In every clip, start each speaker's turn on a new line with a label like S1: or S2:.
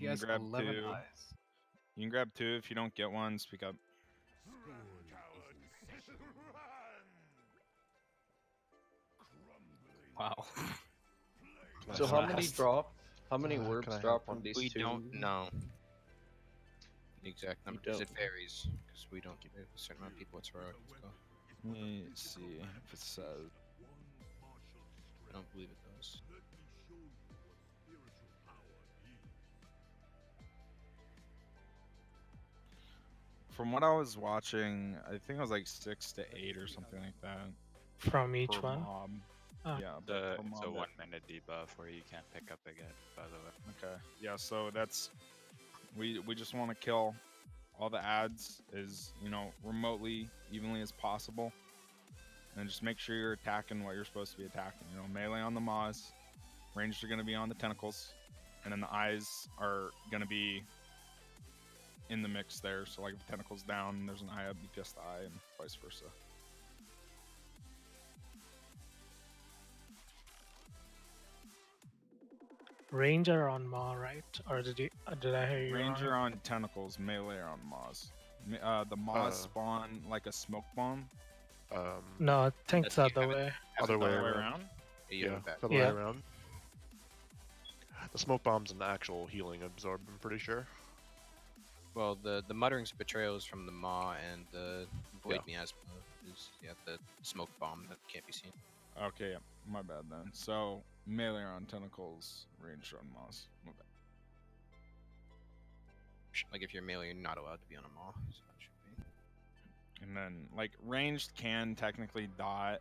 S1: He
S2: You
S1: has
S2: can grab
S1: 11
S2: two.
S1: eyes.
S2: You can grab 2. If you don't get one, speak up.
S1: Wow.
S3: So how many
S1: Fast.
S3: drop? How many
S4: Can
S3: warps
S4: I
S3: drop
S4: have
S3: from
S4: one?
S3: these
S5: We
S3: two?
S5: don't know the exact number because it
S3: don't.
S5: varies. Because we don't give a certain amount of people it's heroic. So
S2: Let me see if it says.
S5: I don't believe it does.
S2: From what I was watching, I think it was like 6 to 8 or something like that.
S6: From each
S2: per
S6: one.
S2: mob.
S6: Ah.
S2: Yeah,
S7: It's
S2: per
S7: a
S2: mob.
S7: 1-minute debuff where you can't pick up again, by the way.
S2: Okay. Yeah, so that's we just want to kill all the ads as, remotely, evenly as possible. And just make sure you're attacking what you're supposed to be attacking. Melee on the maws, ranged are going to be on the tentacles, and then the eyes are going to be in the mix there. So like if the tentacle's down, there's an eye up, DPS the eye, and vice versa.
S6: Ranger on Ma, right? Or did I hear you
S2: Ranger
S6: wrong?
S2: on tentacles, melee on maws. The maws spawn like a smoke bomb.
S6: No, I think
S5: That's
S6: it's the
S5: you
S6: other
S5: have it.
S6: way.
S4: Other
S2: The
S4: way
S2: other way
S4: around.
S2: around?
S5: You have it back.
S4: the other
S6: Yeah.
S4: way around. The smoke bomb's an actual healing absorb, I'm pretty sure.
S5: Well, the mutterings betrayals from the Maw and the Void Miasma is the smoke bomb that can't be seen.
S2: Okay, yeah, my bad then. So melee on tentacles, ranger on maws. My bad.
S5: Like if you're melee, you're not allowed to be on a Maw. So that should be.
S2: And then like ranged can technically dot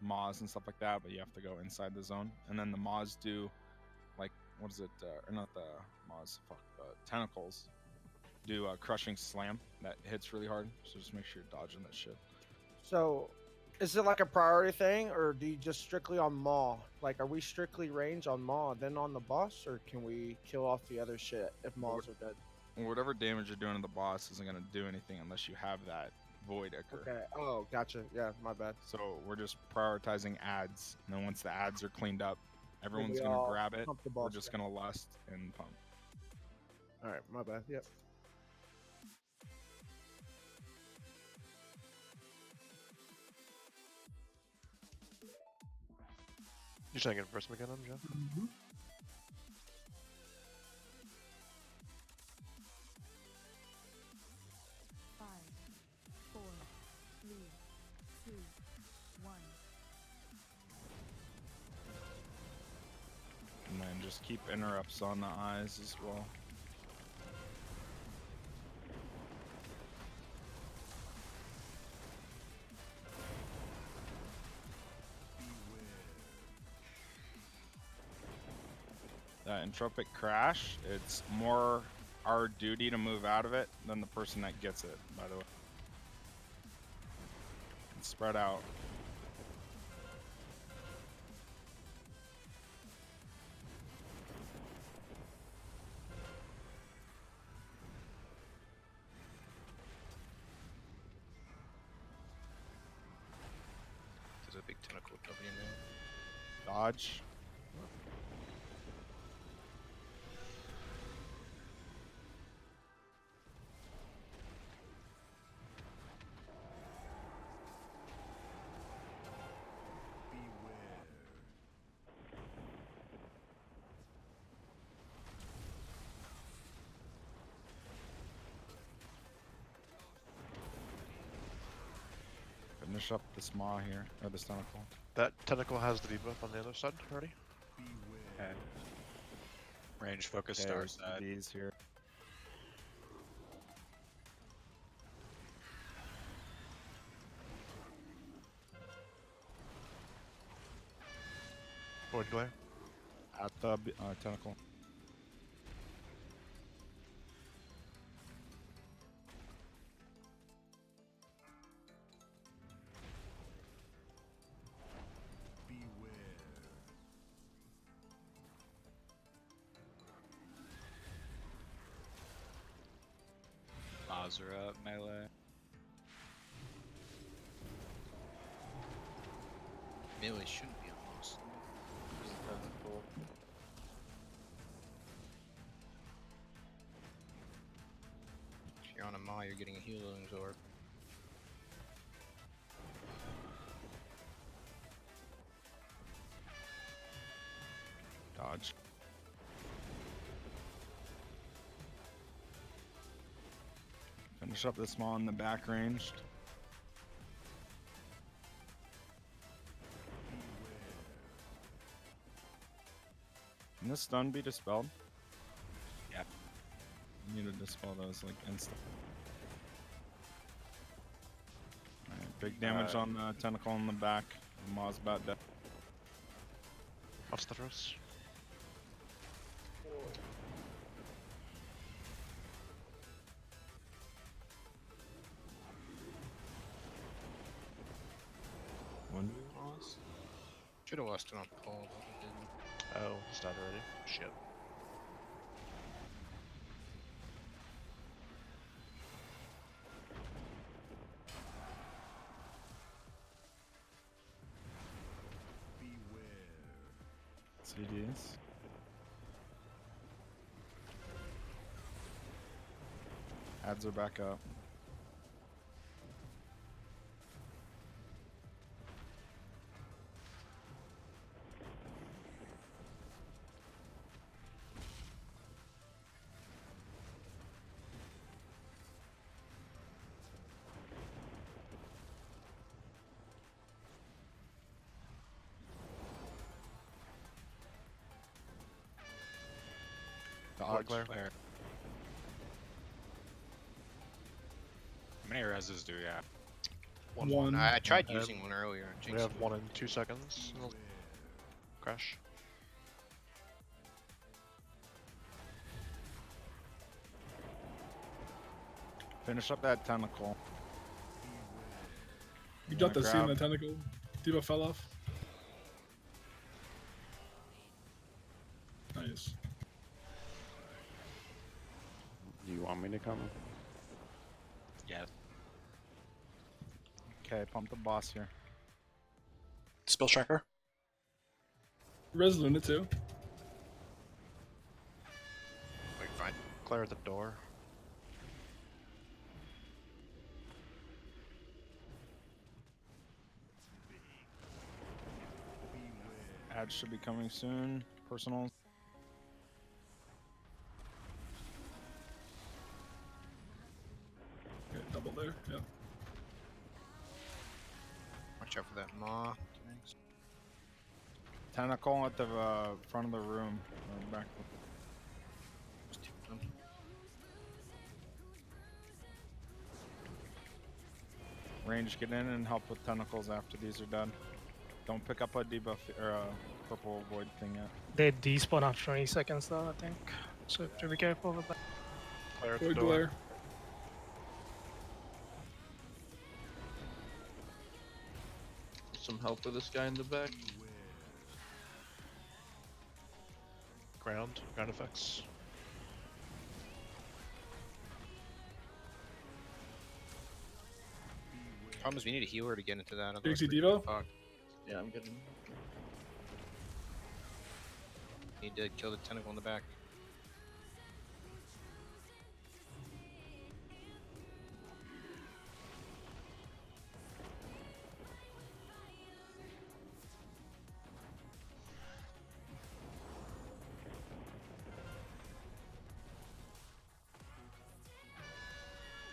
S2: maws and stuff like that, but you have to go inside the zone. And then the maws do like what is it? Or not the maws, tentacles do a crushing slam that hits really hard. So just make sure you're dodging that shit.
S8: So, is it like a priority thing, or do you just strictly on Maw? Like, are we strictly range on Maw, then on the boss, or can we kill off the other shit if Maws are dead?
S2: Whatever damage you're doing to the boss isn't gonna do anything unless you have that void occur.
S8: Okay. Oh, gotcha. Yeah, my bad.
S2: So we're just prioritizing ads, and then once the ads are cleaned up, everyone's
S8: we
S2: gonna
S8: all
S2: grab it.
S8: pump the
S2: We're
S8: boss
S2: just
S8: down.
S2: gonna lust and pump.
S8: All right, my bad. Yep.
S4: You saying it first again, Jeff?
S9: Five, four, three, two, one.
S2: And then just keep interrupts on the eyes as well. That entropic crash, it's more our duty to move out of it than the person that gets it, by the way. It's spread out.
S5: There's a big tentacle coming in there.
S2: Dodge. Finish up this maw here, or this tentacle.
S4: That tentacle has the debuff on the other side already?
S7: Okay. Range focus
S2: Okay,
S7: star
S2: there's
S7: side.
S2: these here.
S4: Void glare?
S2: At the tentacle.
S7: Mazura melee.
S5: Melee shouldn't be on most. you're getting a healing orb.
S2: Dodge. Finish up this maw in the back ranged. Can this stun be dispelled?
S7: Yeah.
S2: You need to dispel those like instant. Alright, big damage on the tentacle in the back. The maw's about dead.
S4: What's the first?
S2: When do we lost?
S5: Should have lost it on pole, but we didn't.
S4: Oh, he's dead already. Shit.
S2: CDs. Ads are back up. Dodge.
S4: Glare.
S7: How many reses do we have?
S1: One.
S5: I tried
S4: Um,
S5: using one earlier. and
S4: We
S5: jinxed
S4: have
S5: it.
S4: 1 in 2 seconds. It'll crash.
S2: Finish up that tentacle.
S1: You got the
S2: Wanna
S1: C in the
S2: grab-
S1: tentacle. Diva fell off. Nice.
S10: Do you want me to come?
S7: Yeah.
S2: Okay, pump the boss here.
S11: Spill Shrankar.
S1: Res Luna too.
S5: Wait, fine.
S4: Clear at the door.
S2: Ads should be coming soon. Personals.
S1: Okay, double there. Yeah.
S5: Watch out for that maw. Thanks.
S2: Tentacle at the front of the room. Or back.
S5: There's two of them.
S2: Range, get in and help with tentacles after these are done. Don't pick up a debuff or a purple void thing yet.
S6: They despawn after 20 seconds though, I think. So have to be careful with that.
S4: Clear at the
S1: Void
S4: door.
S1: glare.
S3: Some help for this guy in the back.
S4: Ground effects.
S5: Problem is we need a healer to get into that. otherwise
S1: Dixie
S5: we're gonna
S1: Devo?
S5: get fucked.
S3: Yeah, I'm getting.
S5: Need to kill the tentacle in the back.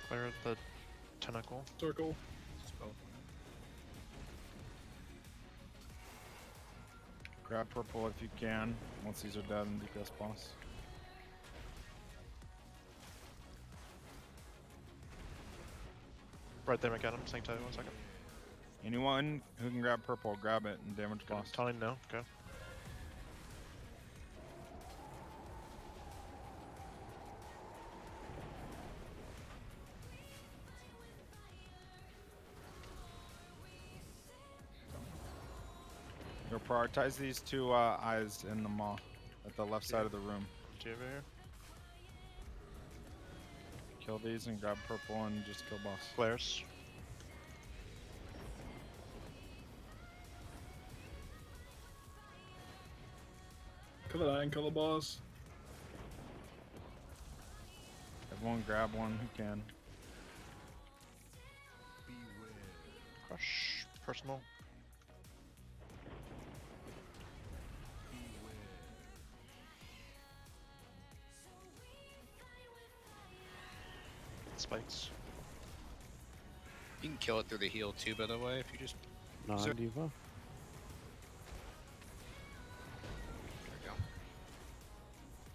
S4: Clear at the tentacle.
S1: Circle.
S5: Spell.
S2: Grab purple if you can, once these are dead in DPS boss.
S4: Right there, McAdam. Saying tell you 1 second.
S2: Anyone who can grab purple, grab it and damage boss.
S4: Time now. Okay.
S2: You'll prioritize these two eyes in the maw at the left side of the room.
S4: Two over here.
S2: Kill these and grab purple and just kill boss.
S4: Glares.
S1: Kill the eye and kill the boss.
S2: Everyone grab one who can.
S4: Crush. Personal. Spikes.
S5: You can kill it through the heal too, by the way, if you just.
S10: Non-diva.
S5: There we go.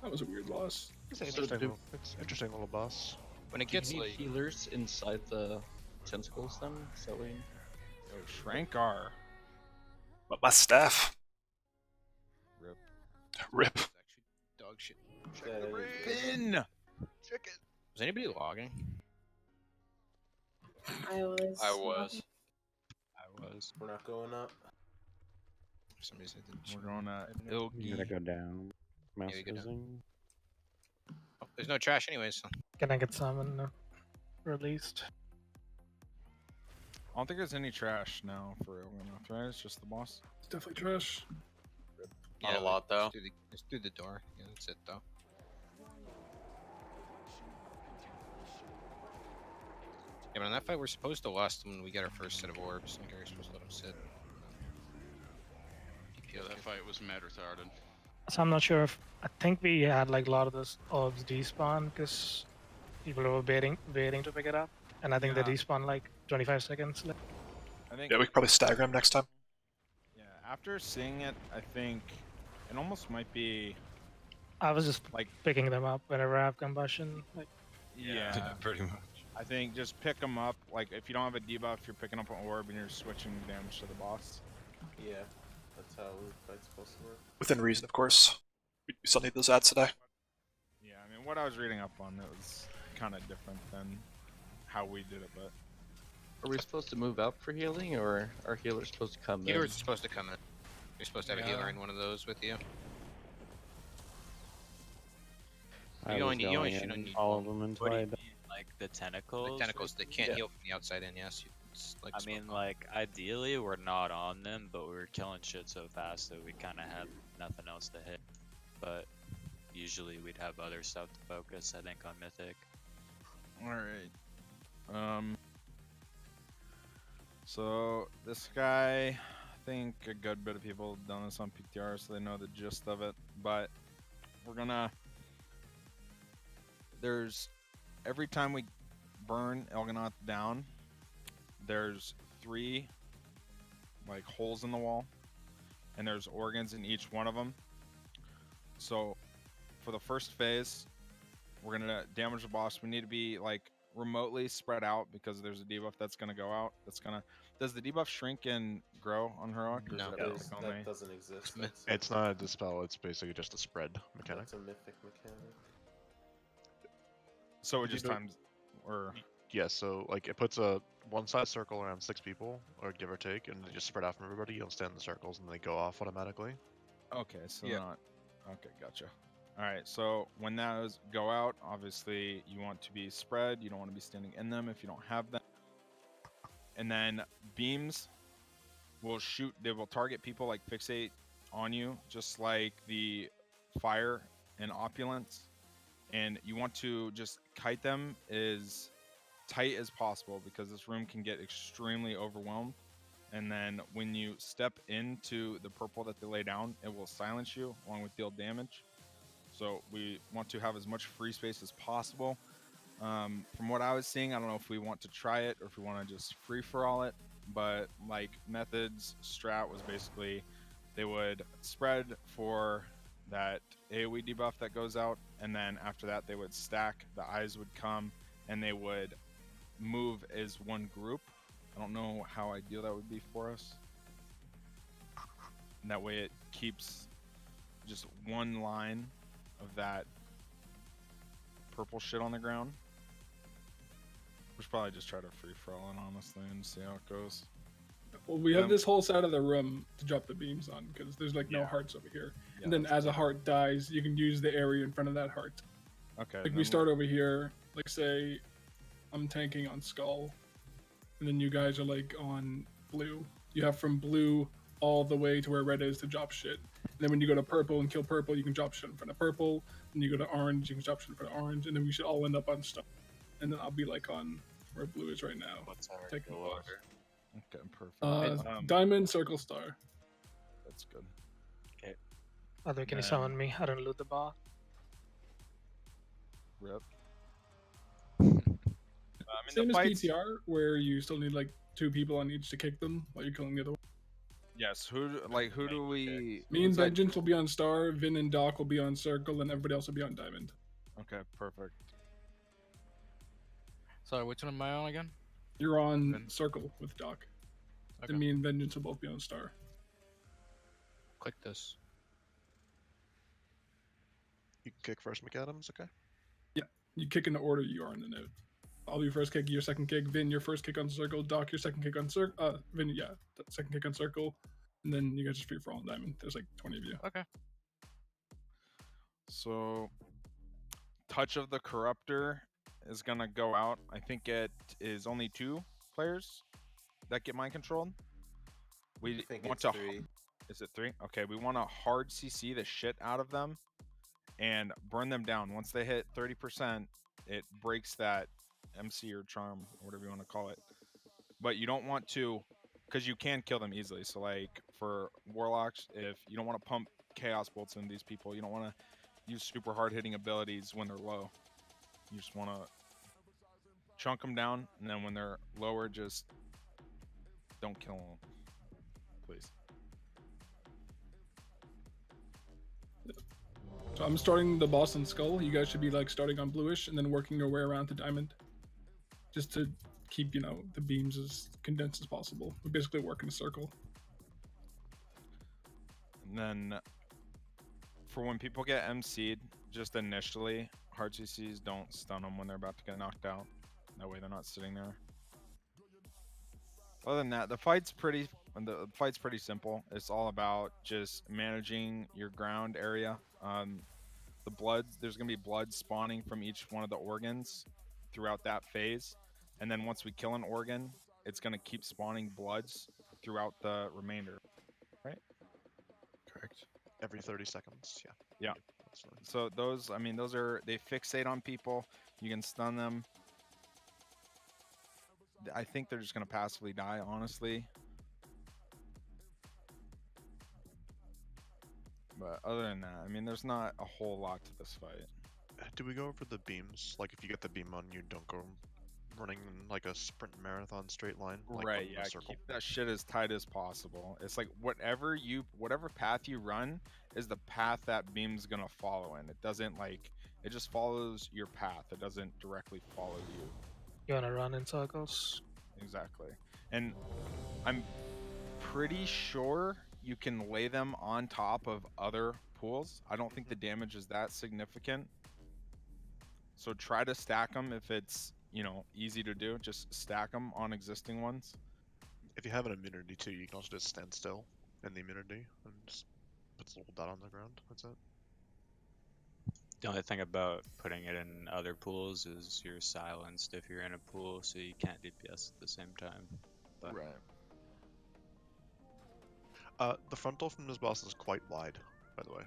S1: That was a weird loss.
S4: It's an
S3: So
S4: interesting,
S3: do-
S4: little, it's an interesting little boss.
S5: When it
S3: Do you
S5: gets
S3: need
S5: like.
S3: healers inside the tentacles then? Is that what you...
S2: Yo, Shrankar.
S11: But my staff.
S2: Rip.
S11: Rip.
S5: It's actually dog shit. Check
S3: Yeah,
S5: the
S3: it
S5: raid.
S2: Bin!
S5: Check it. Was anybody logging?
S9: I was.
S5: I was.
S7: We're not going up.
S5: For some reason I didn't.
S2: We're going to
S10: You gotta
S2: Ilgi.
S10: go down. Mouse
S5: we go
S10: goes
S5: down.
S10: in.
S5: Oh, there's no trash anyways. So.
S6: Can I get someone released?
S2: I don't think there's any trash now for Elemental, right? It's just the boss.
S1: It's definitely trash.
S7: Not a lot, though.
S5: It's through the door. Yeah, that's it though. Yeah, but in that fight, we're supposed to last when we get our first set of orbs. Like, we're supposed to let them sit.
S12: Yeah, that fight was mad retarded.
S6: So I'm not sure if I think we had like a lot of those orbs despawn because people were waiting to pick it up, and I think they
S2: Yeah.
S6: despawn like 25 seconds.
S2: I think.
S11: Yeah, we could probably stagger him next time.
S2: Yeah, after seeing it, I think it almost might be
S6: I was just
S2: like.
S6: picking them up whenever I have combustion. Like,
S2: Yeah.
S7: Pretty much.
S2: I think just pick them up. Like, if you don't have a debuff, you're picking up an orb and you're switching damage to the boss.
S7: Yeah, that's how the fight's supposed to work.
S11: Within reason, of course. We still need those ads today.
S2: Yeah, I mean, what I was reading up on, it was kind of different than how we did it, but
S3: Are we supposed to move out for healing, or are healers supposed to come
S5: Healers
S3: in?
S5: are supposed to come in. You're supposed to have a healer in one of those with you.
S10: I
S5: You
S10: was
S5: only
S10: going
S5: should
S10: in
S5: only need
S10: all
S5: one.
S10: of them until
S7: What do
S10: I
S7: you
S10: died.
S7: mean? Like the tentacles?
S5: The tentacles that can't
S3: Yeah.
S5: heal from the outside in, yes. It's like
S7: I
S5: smoke
S7: mean,
S5: bomb.
S7: like, ideally, we're not on them, but we were killing shit so fast that we kind of had nothing else to hit. But usually we'd have other stuff to focus, I think, on Mythic.
S2: alright. So, this guy, I think a good bit of people have done this on PTR, so they know the gist of it. But we're gonna. There's. Every time we burn Elganath down, there's 3 like holes in the wall, and there's organs in each one of them. So for the first phase, we're gonna damage the boss. We need to be like remotely spread out because there's a debuff that's gonna go out. That's gonna. Does the debuff shrink and grow on Heroic?
S5: No.
S7: That doesn't exist.
S4: It's not a dispel, it's basically just a spread mechanic.
S7: That's a mythic mechanic.
S2: So it
S4: You
S2: just
S4: know-
S2: times or
S4: Yeah, so like it puts a one-size circle around 6 people, or give or take, and they just spread out from everybody. You don't stand in the circles, and they go off automatically.
S2: okay, so
S5: Yeah.
S2: not. Okay, gotcha. All right, so when those go out, obviously you want to be spread. You don't want to be standing in them if you don't have them. And then beams will shoot. They will target people, like fixate on you, just like the fire and opulence. And you want to just kite them as tight as possible because this room can get extremely overwhelmed. And then when you step into the purple that they lay down, it will silence you along with deal damage. So we want to have as much free space as possible. From what I was seeing, I don't know if we want to try it or if we want to just free for all it. But like Method's strat was basically they would spread for that AoE debuff that goes out, and then after that they would stack. The eyes would come, and they would move as one group. I don't know how ideal that would be for us. And that way it keeps just one line of that purple shit on the ground. We should probably just try to free for all in, honestly, and see how it goes.
S1: Well, we have this whole side of the room to drop the beams on because there's like no
S2: Yeah.
S1: hearts over here.
S2: Yeah,
S1: And then
S2: that's
S1: as a heart dies, you can use the area in front of that heart.
S2: okay.
S1: Like
S2: then
S1: we start over here, like say I'm tanking on Skull, and then you guys are like on blue. You have from blue all the way to where red is to drop shit. And then when you go to purple and kill purple, you can drop shit in front of purple. And you go to orange, you can drop shit in front of orange. And then we should all end up on stuff. And then I'll be like on where blue is right now.
S7: What's our
S1: Taking
S7: go
S1: the boss.
S7: order?
S2: Okay, perfect.
S1: Diamond, circle, star.
S2: That's good.
S6: Other, can you
S2: Then-
S6: summon me? I don't loot the bar.
S2: Rip.
S1: Same
S2: the
S1: as
S2: fights-
S1: PTR, where you still need like 2 people on each to kick them while you're killing the other one.
S2: Yes. Who do we?
S1: Me and
S2: who's that-
S1: Vengeance will be on star, Vin and Doc will be on circle, and everybody else will be on diamond.
S2: Okay, perfect.
S13: Sorry, which one am I on again?
S1: You're on
S13: Vin.
S1: circle with Doc.
S13: Okay.
S1: And me and Vengeance will both be on star.
S13: Click this.
S4: You can kick first, McAdams. Okay.
S1: You kick in the order you are in the note. I'll be first kick, your second kick, Vin, your first kick on circle, Doc, your second kick on circle, Vin, yeah, second kick on circle, and then you guys just free for all on diamond. There's like 20 of you.
S13: Okay.
S2: So, Touch of the Corruptor is gonna go out. I think it is only 2 players that get mind controlled. We want to.
S14: 3.
S2: Is it 3? Okay, we want to hard CC the shit out of them and burn them down. Once they hit 30%, it breaks that MC or charm, or whatever you want to call it. But you don't want to, because you can kill them easily. So like for warlocks, if you don't want to pump chaos bolts into these people, you don't want to use super hard hitting abilities when they're low. You just want to chunk them down, and then when they're lower, just don't kill them, please.
S1: So I'm starting the boss on skull. You guys should be like starting on bluish and then working your way around to diamond. Just to keep, the beams as condensed as possible. We basically work in a circle.
S2: And then for when people get MC'd, just initially, hard CCs don't stun them when they're about to get knocked out. That way they're not sitting there. Other than that, the fight's pretty simple. It's all about just managing your ground area. The blood, there's gonna be blood spawning from each one of the organs throughout that phase, and then once we kill an organ, it's gonna keep spawning bloods throughout the remainder. Right?
S4: Correct. Every 30 seconds. Yeah.
S2: Yeah.
S4: That's fine.
S2: So those are, they fixate on people. You can stun them. I think they're just gonna passively die, honestly. But other than that, I mean, there's not a whole lot to this fight.
S4: Do we go over the beams? Like if you get the beam on, you don't go running like a sprint marathon straight line. Like
S2: Right,
S4: on
S2: yeah,
S4: the circle.
S2: keep that shit as tight as possible. It's like whatever path you run is the path that beam's gonna follow in. It doesn't it just follows your path. It doesn't directly follow you.
S6: You wanna run in circles?
S2: Exactly. And I'm pretty sure you can lay them on top of other pools. I don't think the damage is that significant. So try to stack them if it's, easy to do. Just stack them on existing ones.
S4: If you have an immunity too, you can also just stand still in the immunity and just put a little dot on the ground. That's it.
S7: The only thing about putting it in other pools is you're silenced if you're in a pool, so you can't DPS at the same time. But
S2: Right.
S4: The frontal from this boss is quite wide, by the way.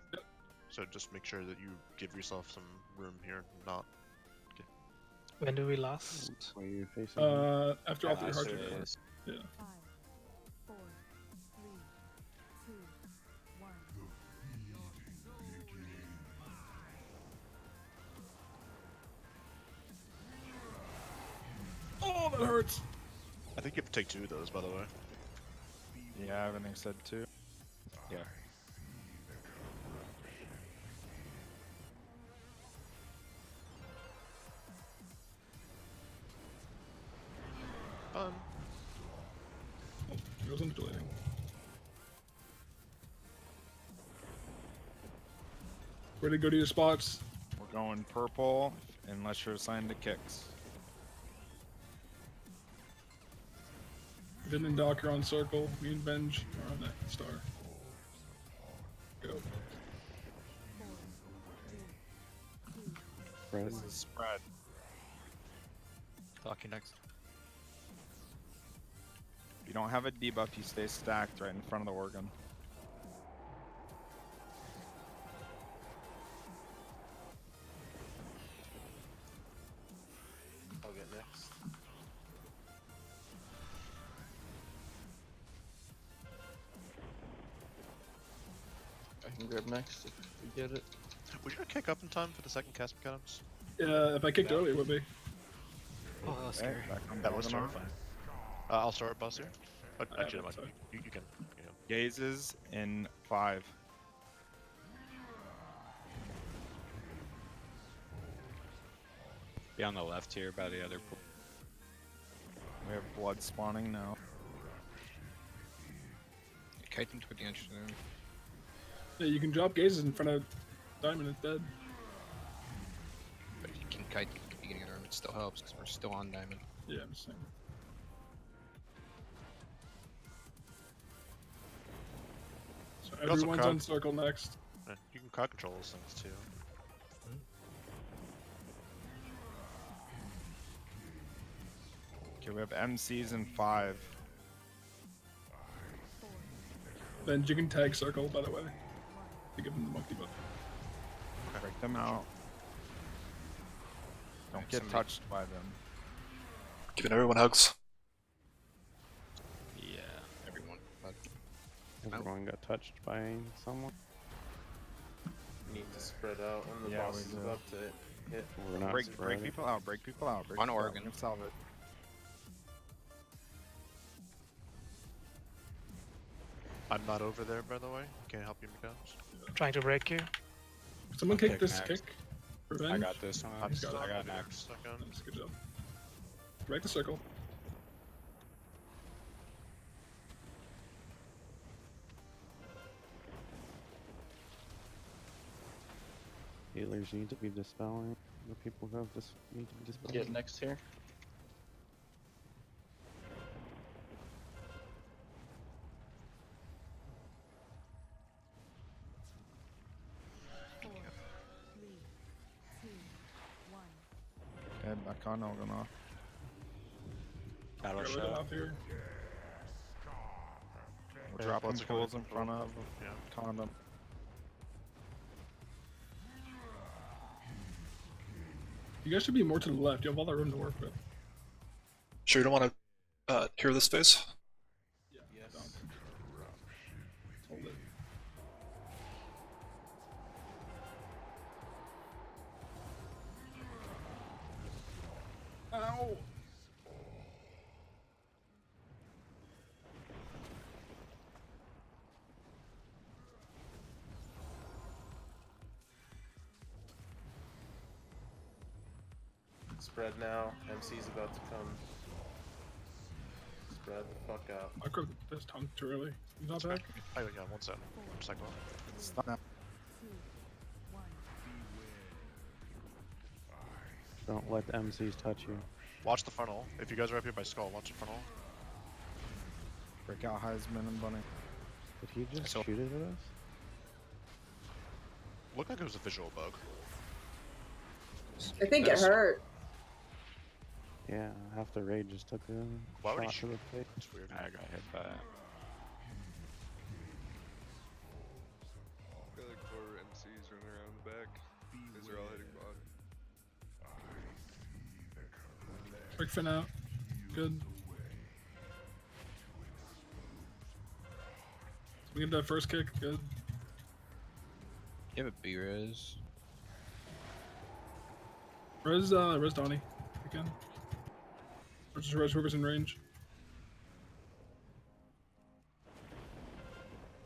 S4: So just make sure that you give yourself some room here, not.
S6: When do we last?
S10: Where are you facing?
S1: After all 3 hard
S7: After
S1: hits.
S7: this.
S1: Yeah.
S9: 5, 4, 3, 2, 1.
S1: Oh, that hurts.
S4: I think you have to take 2 of those, by the way.
S2: Yeah, everything said too. Yeah.
S1: It wasn't deleting. Ready to go to your spots.
S2: We're going purple unless you're assigned to kicks.
S1: Vin and Doc are on circle. Me and Venge are on that star. Go.
S10: Spread.
S2: This is spread.
S13: Talk you next.
S2: If you don't have a debuff, you stay stacked right in front of the organ.
S14: I'll get next.
S3: can grab next if we get it.
S4: Would you kick up in time for the second cast mechanisms?
S1: Yeah, if I kicked early, it would be.
S5: Oh, that was
S2: Okay,
S5: scary.
S2: back on
S4: That was
S2: Dorganov.
S4: terrifying. I'll start with boss here. Actually,
S1: that's
S4: never
S1: fine.
S4: mind. You can. You know.
S2: Gazes in 5.
S7: Be on the left here by the other pool.
S2: We have blood spawning now.
S5: Kiting toward the entrance there.
S1: Yeah, you can drop gazes in front of Diamond, it's dead.
S5: But if you can kite at the beginning of the room, it still helps because we're still on diamond.
S1: Yeah, I'm just saying. So
S4: also
S1: everyone's
S4: crowd-
S1: on circle next.
S4: Yeah, you can crowd control those things too.
S2: Okay, we have MCs in 5.
S1: Then you can tag circle, by the way, to give them the monkey buff.
S2: Break them out. Don't get
S5: Somebody-
S2: touched by them.
S11: Giving everyone hugs.
S7: Yeah.
S5: Everyone. But
S10: Everyone got touched by someone.
S14: Need to spread out when the
S2: Yeah,
S14: boss
S2: we
S14: is
S2: do.
S14: about to hit.
S10: We're not
S2: Break
S10: spreading.
S2: people out, break people out. Break
S5: On
S2: people out.
S5: Oregon.
S2: We can solve it.
S4: I'm not over there, by the way. Can't help you, Mikhails.
S6: Trying to break you.
S1: Someone
S7: I'll
S1: kick
S7: kick
S1: this
S7: next.
S1: kick. Revenge.
S7: I got this one.
S4: I'm still
S7: I got
S4: there.
S7: next.
S4: Second.
S1: Nice, good job. Break the circle.
S10: Healers need to be dispelling. The people who have this need to be dispelling.
S3: Get next here.
S9: Four, three, two, one.
S2: Okay, back on Organov.
S7: Battle
S1: Get rid
S7: shot.
S1: of here.
S2: We're
S4: Yeah,
S2: dropping
S4: lots of
S2: tools
S4: crowd
S2: in front of
S4: Yeah.
S2: condom.
S1: You guys should be more to the left. You have all that room to work with.
S11: Sure, you don't want to hear this phase?
S1: Yeah. Don't. Hold it. Ow!
S14: Spread now. MC's about to come. Spread the fuck out.
S1: I grabbed this tongue too early. He's not back.
S4: Oh, yeah, one second. Cycle.
S2: Stop now.
S9: Two, one.
S10: Don't let the MCs touch you.
S4: Watch the funnel. If you guys are up here by skull, watch the funnel.
S2: Break out Heisman and Bunny.
S10: Did he just
S5: So-
S10: shoot it at us?
S4: Looked like it was a visual bug.
S15: I think
S5: That's-
S15: it hurt.
S10: Yeah, half the raid just took a
S4: Why would he
S10: shot to the face.
S4: It's weird.
S7: I got hit by it.
S12: I feel like 4 MCs running around the back. These are all hitting bottom.
S1: Quick fin out. Good. We get that first kick. Good.
S5: You have a B-Res.
S1: Res Donnie. Again. Versus Res whoever's in range.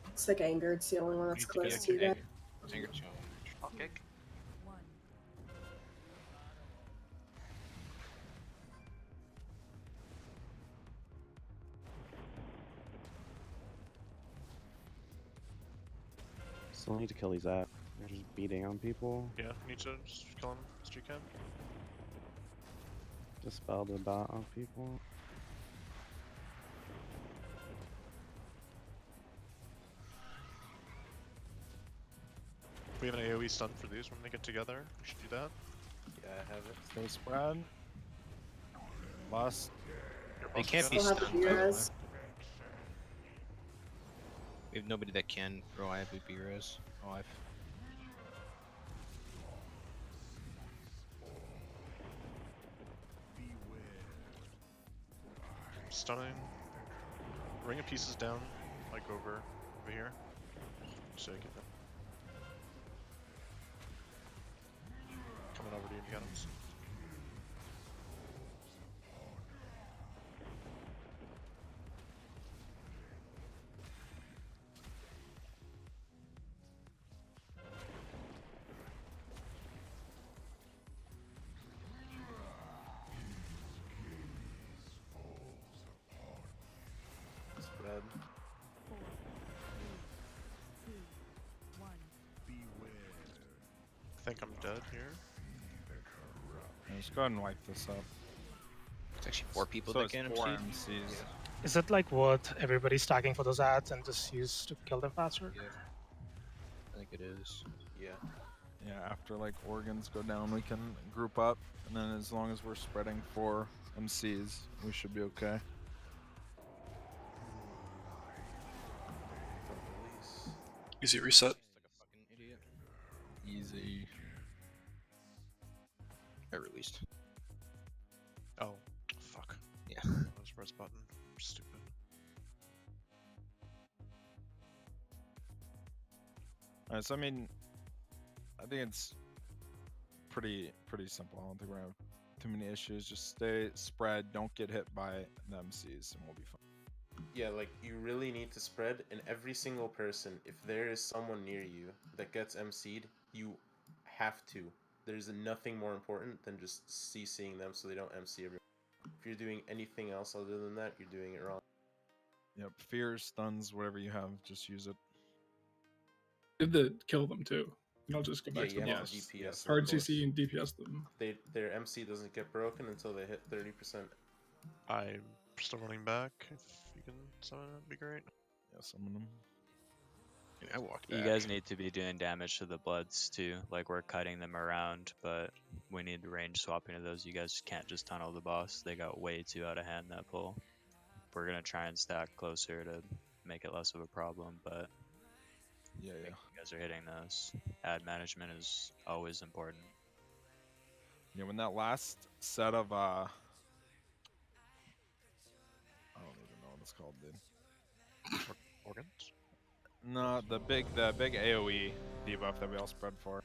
S15: Looks like Angered's the only one that's
S5: Needs to be
S15: close to you guys.
S5: Anger challenge.
S3: I'll kick.
S9: One.
S10: Still need to kill these apps. They're just beating on people.
S4: Yeah, you need to just kill him as you can.
S10: Dispel the dot on people.
S4: If we have an AoE stun for these when they get together, we should do that.
S14: Yeah, I have it.
S2: Stay spread. Bust.
S4: Your
S5: They
S4: boss
S5: can't
S4: is
S5: be
S15: Still have
S5: stunned.
S15: the
S5: by the way.
S15: heroes.
S5: We have nobody that can throw IFB B-Res. Alive.
S4: stunning. Ring of pieces down, like over here. So I get them.
S14: Spread.
S9: 4, 3, 2, 1.
S4: I think I'm dead here.
S2: Let's go ahead and wipe this up.
S5: It's actually 4 people
S2: So
S5: that
S2: it's
S5: can
S2: 4
S5: MC.
S2: MCs.
S6: Is it like worth everybody stacking for those ads and just use to kill them faster?
S5: Yeah. I think it is.
S14: Yeah.
S2: Yeah, after like organs go down, we can group up, and then as long as we're spreading 4 MCs, we should be okay.
S11: Easy reset.
S5: Like a fucking idiot.
S2: Easy.
S5: I released.
S4: Oh, fuck.
S5: Yeah.
S4: Those press button. Stupid.
S2: Alright, so I mean, I think it's pretty simple. I don't think we're gonna have too many issues. Just stay spread, don't get hit by the MCs, and we'll be fine.
S14: Yeah, like you really need to spread, and every single person, if there is someone near you that gets MC'd, you have to. There's nothing more important than just CCing them so they don't MC everyone. If you're doing anything else other than that, you're doing it wrong.
S2: Yep, fears, stuns, whatever you have, just use it.
S1: Did the kill them too. And I'll just go back to
S14: you
S1: the
S14: have
S1: boss.
S14: to DPS.
S1: Hard
S14: of course.
S1: CC and DPS them.
S14: Their MC doesn't get broken until they hit 30%.
S4: I'm still running back. If you can summon it, that'd be great.
S2: Yeah, summon them.
S5: I walked
S7: You
S5: back.
S7: guys need to be doing damage to the bloods too. Like we're cutting them around, but we need range swapping to those. You guys can't just tunnel the boss. They got way too out of hand that pull. We're gonna try and stack closer to make it less of a problem, but
S2: Yeah, yeah.
S7: you guys are hitting those. Ad management is always important.
S2: Yeah, when that last set of I don't even know what it's called, dude.
S4: Organs?
S2: No, the big AoE debuff that we all spread for.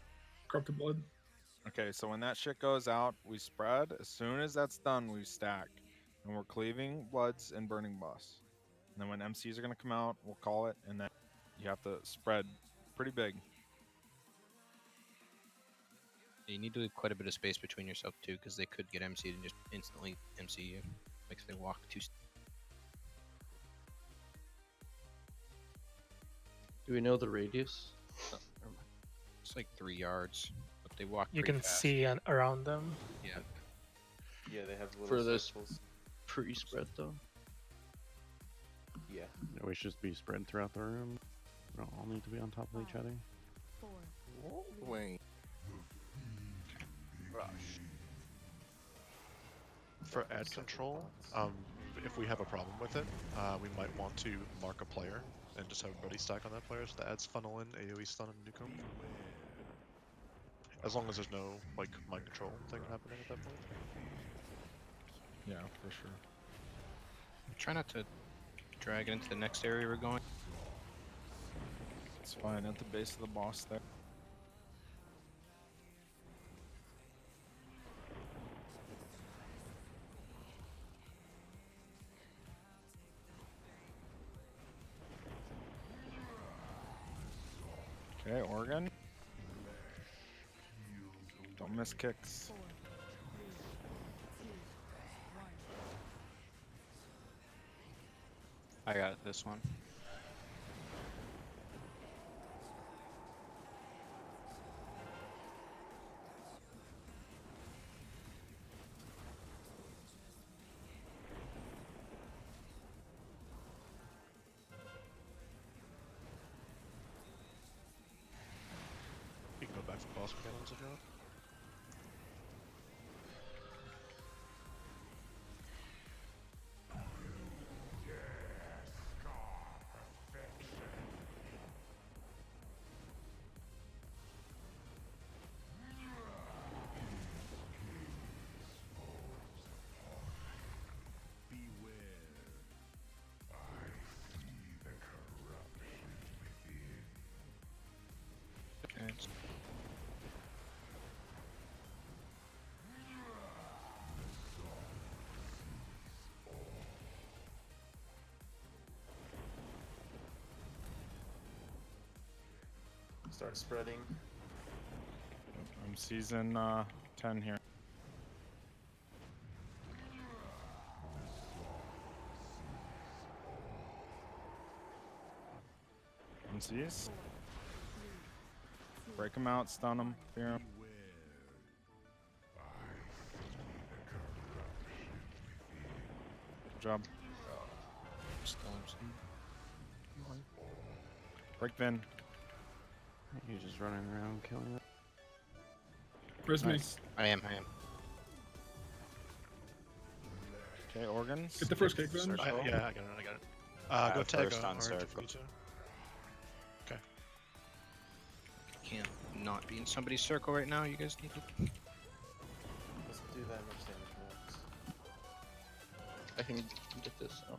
S1: Corrupted blood.
S2: Okay, so when that shit goes out, we spread. As soon as that's done, we stack. And we're cleaving bloods and burning boss. And then when MCs are gonna come out, we'll call it, and then you have to spread pretty big.
S5: You need to leave quite a bit of space between yourself too, because they could get MC'd and just instantly MC you. Like if they walk too.
S3: Do we know the radius?
S5: It's like 3 yards, but they walk.
S6: You
S5: pretty
S6: can
S5: fast.
S6: see around them.
S5: Yeah.
S14: Yeah, they have little
S3: For this
S14: circles.
S3: pre-spread though.
S14: Yeah.
S10: Yeah, we should be spread throughout the room. We don't all need to be on top of each other.
S9: 4,
S13: Wait.
S4: For ad control, if we have a problem with it, we might want to mark a player and just have everybody stack on that player so the ads funnel in AoE stun and nuke 'em. As long as there's no like mind control thing happening at that point.
S2: Yeah, for sure.
S5: Try not to drag it into the next area we're going.
S2: It's fine at the base of the boss there. Okay, Oregon. Don't miss kicks.
S9: 4, 3, 2, 1.
S7: I got this one.
S4: You can go back for boss mechanics if you want.
S14: Start spreading.
S2: I'm season 10 here. MCs. Break them out, stun them, fear them. Good job. Break Vin.
S10: You're just running around killing it.
S1: Where's me?
S2: Nice.
S5: I am.
S2: Okay, organs.
S1: Get the first cake, Vin.
S4: Yeah, I got it. Go tag
S7: first on
S4: orange
S7: circle.
S4: if you need to. Okay.
S5: Can't not be in somebody's circle right now. You guys need to.
S14: Doesn't do that much damage, Max.
S3: I can get this. Oh,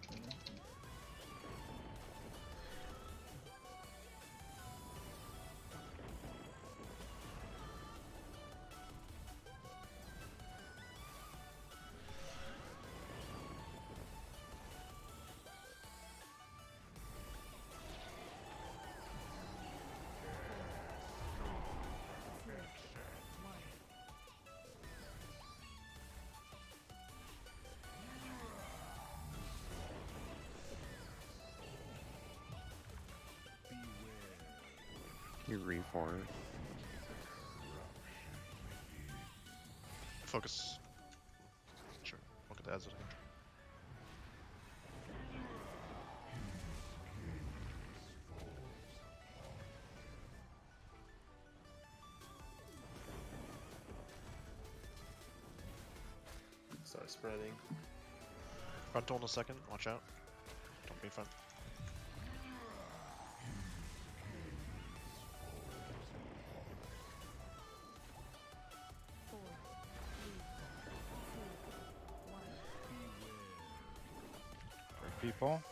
S10: You reform.
S4: Focus. Sure. Look at the ads again.
S14: Start spreading.
S4: Frontal in a second. Watch out. Don't be in front.
S2: Break people.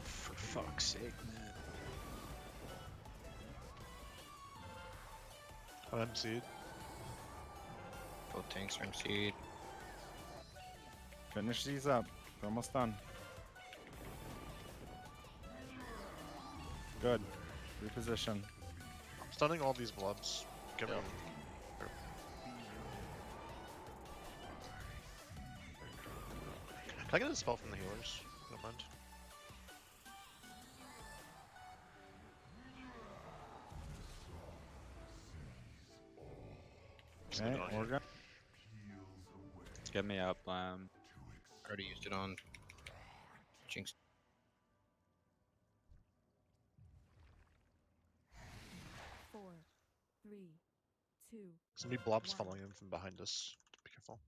S5: For fuck's sake, man.
S4: I'm MC'd.
S5: Both tanks are MC'd.
S2: Finish these up. We're almost done. Good. Reposition.
S4: I'm stunning all these blobs. Get ready. Can I get a spell from the healers? Don't mind.
S2: Okay, organ.
S7: Get me up, Lamb.
S5: Already used it on Jinx.
S9: Four, three, two.
S4: There's gonna be blobs following in from behind us. Be careful.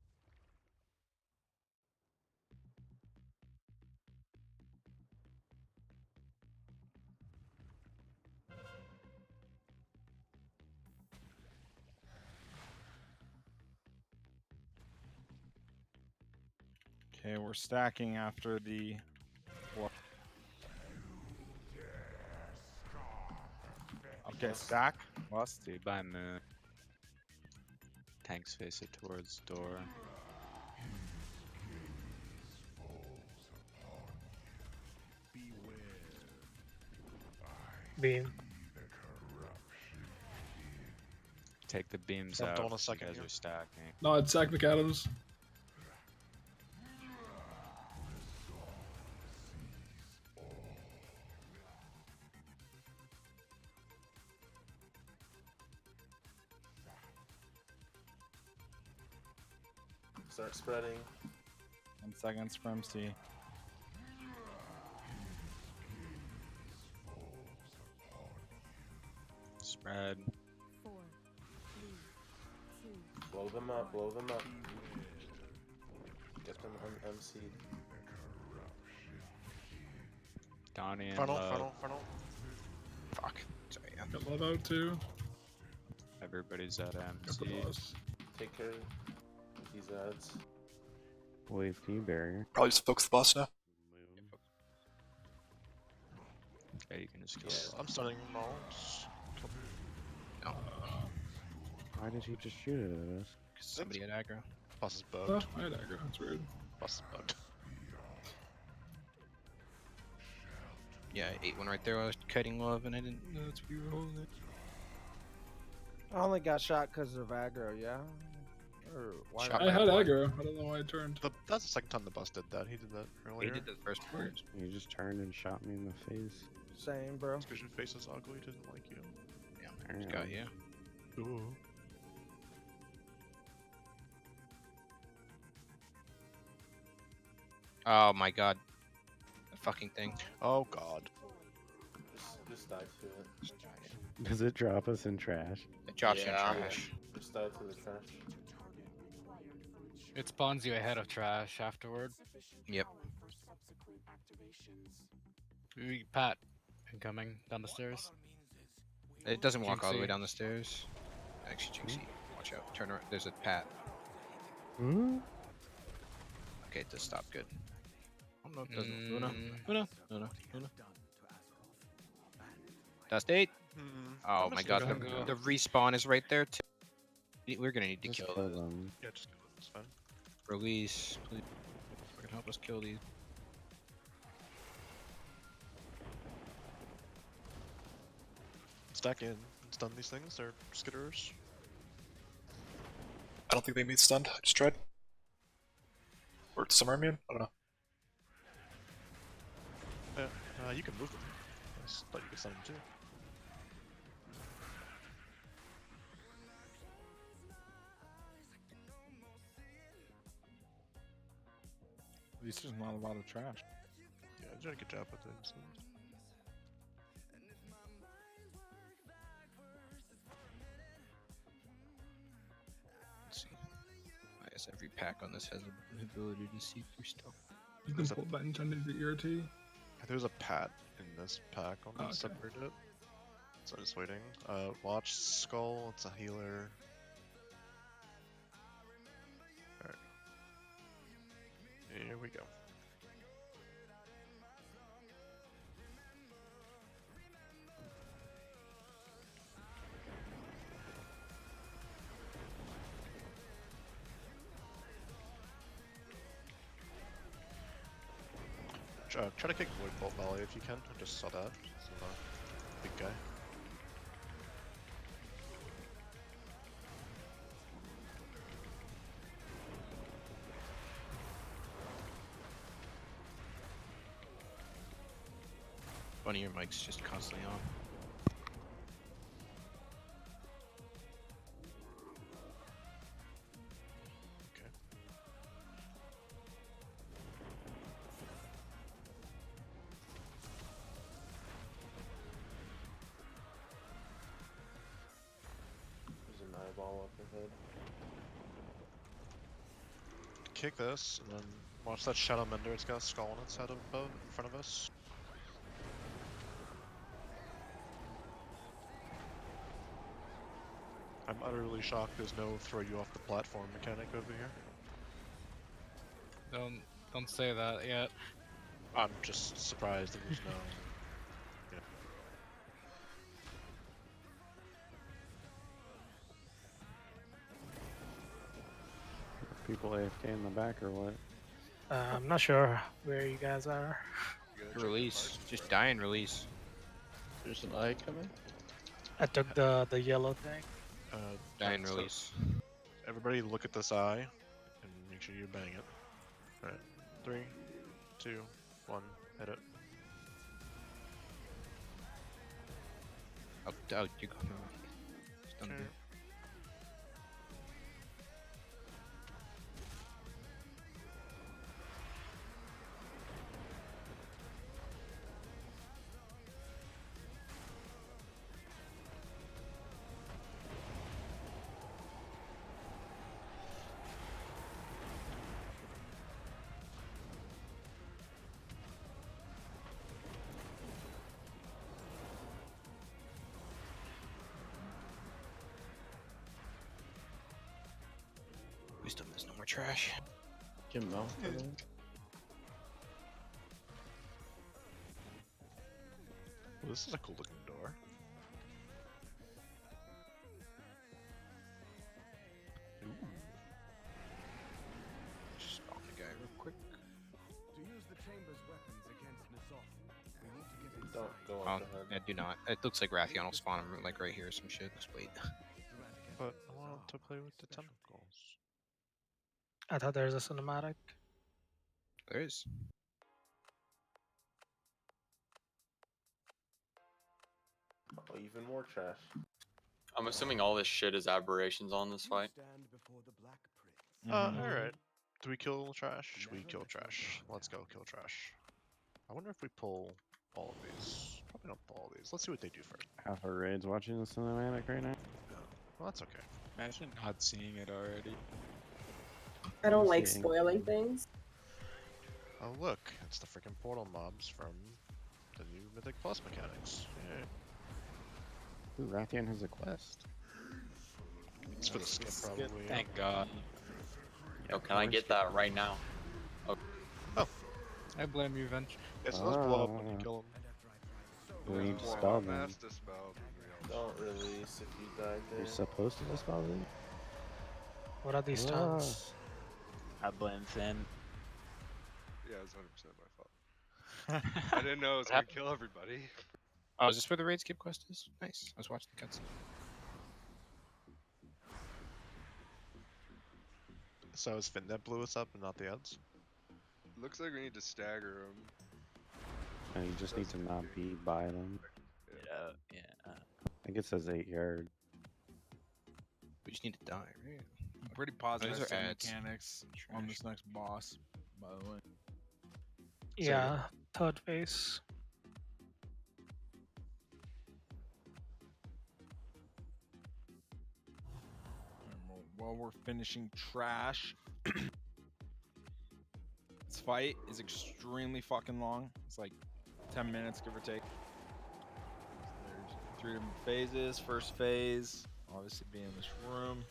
S2: Okay, we're stacking after the. Okay, stack.
S7: Lost dude by moon. Tanks face it towards door.
S6: Beam.
S7: Take the beams
S4: Frontal in a
S7: out. You
S4: second
S7: guys
S4: here.
S7: are stacking.
S1: No, it's Sack McAdams.
S14: Start spreading.
S2: 10 seconds for MC.
S7: Spread.
S9: Four, three, two.
S14: Blow them up, blow them up. Get them MC'd.
S7: Donnie and
S4: Frontal,
S7: Love.
S4: frontal.
S5: Fuck. Sorry, yeah.
S1: Got love out too.
S7: Everybody's at
S1: Got the
S7: MC.
S1: boss.
S14: Take care of these ads.
S10: Wave, can you barrier?
S11: Probably just focus the boss now.
S7: Yeah, you can just kill
S14: Yeah.
S7: it.
S4: I'm stunning them all. Just kill
S5: No.
S10: Why did he just shoot it at us?
S5: Somebody had aggro.
S4: boss is
S1: Oh,
S4: bugged.
S1: I had aggro. That's weird.
S4: Boss is bugged.
S5: Yeah, I ate one right there while I was kiting love, and I didn't know that's what you were holding it.
S8: I only got shot because of aggro, yeah? Or why
S5: Shot
S8: not?
S1: I
S5: by
S1: had
S5: one.
S1: aggro. I don't know why I turned.
S4: That's the second time the boss did that. He did that earlier.
S5: He did that first part.
S10: You just turned and shot me in the face.
S8: Same, bro.
S4: It's 'cause your face is ugly, didn't like you.
S5: Yeah, just got you.
S4: Ooh.
S5: Oh my god. The fucking thing.
S4: Oh god.
S14: Just dive to it.
S10: Does it drop us in trash?
S5: It drops you in
S14: Yeah.
S5: trash.
S14: Just dive to the trash.
S13: It spawns you ahead of trash afterward.
S5: Yep.
S13: Pat, incoming down the stairs.
S5: It doesn't walk all the way
S13: Jinxie.
S5: down the stairs. Actually, Jinxie, watch out. Turn around. There's a Pat.
S10: Hmm?
S5: Okay, it does stop. Good.
S13: Oh, no, it doesn't.
S5: Una. Dust 8. Oh
S4: I'm
S5: my
S4: just
S5: god,
S4: gonna
S5: the respawn is right there too. We're gonna need to
S10: Just
S5: kill
S10: kill
S5: this.
S10: them.
S4: Yeah, just kill it. It's fine.
S5: Release, please. Fucking help us kill these.
S4: Stack in. Stun these things. They're skitterers.
S11: I don't think they made stunned. I just tried. Or some are immune? I don't know.
S4: Yeah, you can move them. I just thought you could stun them too.
S2: At least there's not a lot of trash.
S4: Yeah, you did a good job with it.
S5: Let's see. I guess every pack on this has an ability to see through stuff.
S1: You can pull buttons under the ear T.
S4: There's a pat in this pack on the
S1: Okay.
S4: subreddit. So I'm just waiting. Watch Skull, it's a healer. Alright. Here we go. Try to kick Void Bolt Volley if you can. I just saw that. It's a big guy.
S5: One of your mics just constantly on.
S4: Okay.
S14: There's an eyeball up ahead.
S4: Kick this, and then watch that Shadow Mender. It's got a skull on its head above, in front of us. I'm utterly shocked there's no throw you off the platform mechanic over here.
S13: Don't say that yet.
S4: I'm just surprised that there's no... Yeah.
S10: People AFK in the back or what?
S6: I'm not sure where you guys are.
S5: Release. Just die and release.
S3: There's an eye coming.
S6: I took the yellow thing.
S5: Die and
S4: so
S5: release.
S4: everybody look at this eye, and make sure you bang it. Alright, 3, 2, 1, hit it.
S5: Oh, you go. Stun
S4: Okay.
S5: there. Wisdom, there's no more trash.
S3: Jim Mount.
S4: Well, this is a cool looking door.
S5: Just spawn the guy real quick.
S16: To use the chamber's weapons against Nisov, we need to get a
S14: Don't go
S5: Oh,
S14: on ahead.
S5: yeah, do not. It looks like Rathion will spawn him like right here or some shit. Just wait.
S4: But I want to play with the tentacles.
S6: I thought there's a cinematic.
S5: There is.
S14: Oh, even more trash.
S16: I'm assuming all this shit is aberrations on this fight.
S4: Alright. Do we kill trash? We kill trash. Let's go kill trash. I wonder if we pull all of these. Probably don't pull all these. Let's see what they do first.
S10: Half our raids watching the cinematic right now.
S4: Well, that's okay.
S2: Imagine not seeing it already.
S15: I don't
S10: I'm
S15: like
S10: seeing-
S15: spoiling things.
S4: Oh look, it's the freaking portal mobs from the new Mythic Plus mechanics. Yeah.
S10: Ooh, Rathian has a quest.
S4: It's for the skip probably.
S13: Thank God.
S16: Yo, can I get that right now?
S13: I blame you, Venture.
S4: Yeah, so those blow up when you kill them.
S10: We need to
S12: Well,
S10: spell
S12: I'm
S10: them.
S12: asked to spell them.
S14: Don't release if you died there.
S10: You're supposed to dispel them?
S6: What are these
S10: Ah.
S6: stunts?
S7: I blame Finn.
S12: Yeah, it's 100% my fault. I didn't know it was gonna kill everybody.
S5: Oh, is this where the raid skip quest is? Nice. I was watching the cutscene.
S4: So is Finn that blew us up and not the ads?
S12: Looks like we need to stagger them.
S10: And you just need to not be by them.
S7: Yeah, yeah.
S10: I think it says 8 yard.
S5: We just need to die, right?
S2: I'm pretty positive
S5: Those are
S2: there's
S5: ads.
S2: mechanics on this next boss, by the way.
S6: Yeah, third phase.
S2: While we're finishing trash, this fight is extremely fucking long. It's like 10 minutes, give or take. There's 3 different phases. First phase, obviously being in this room.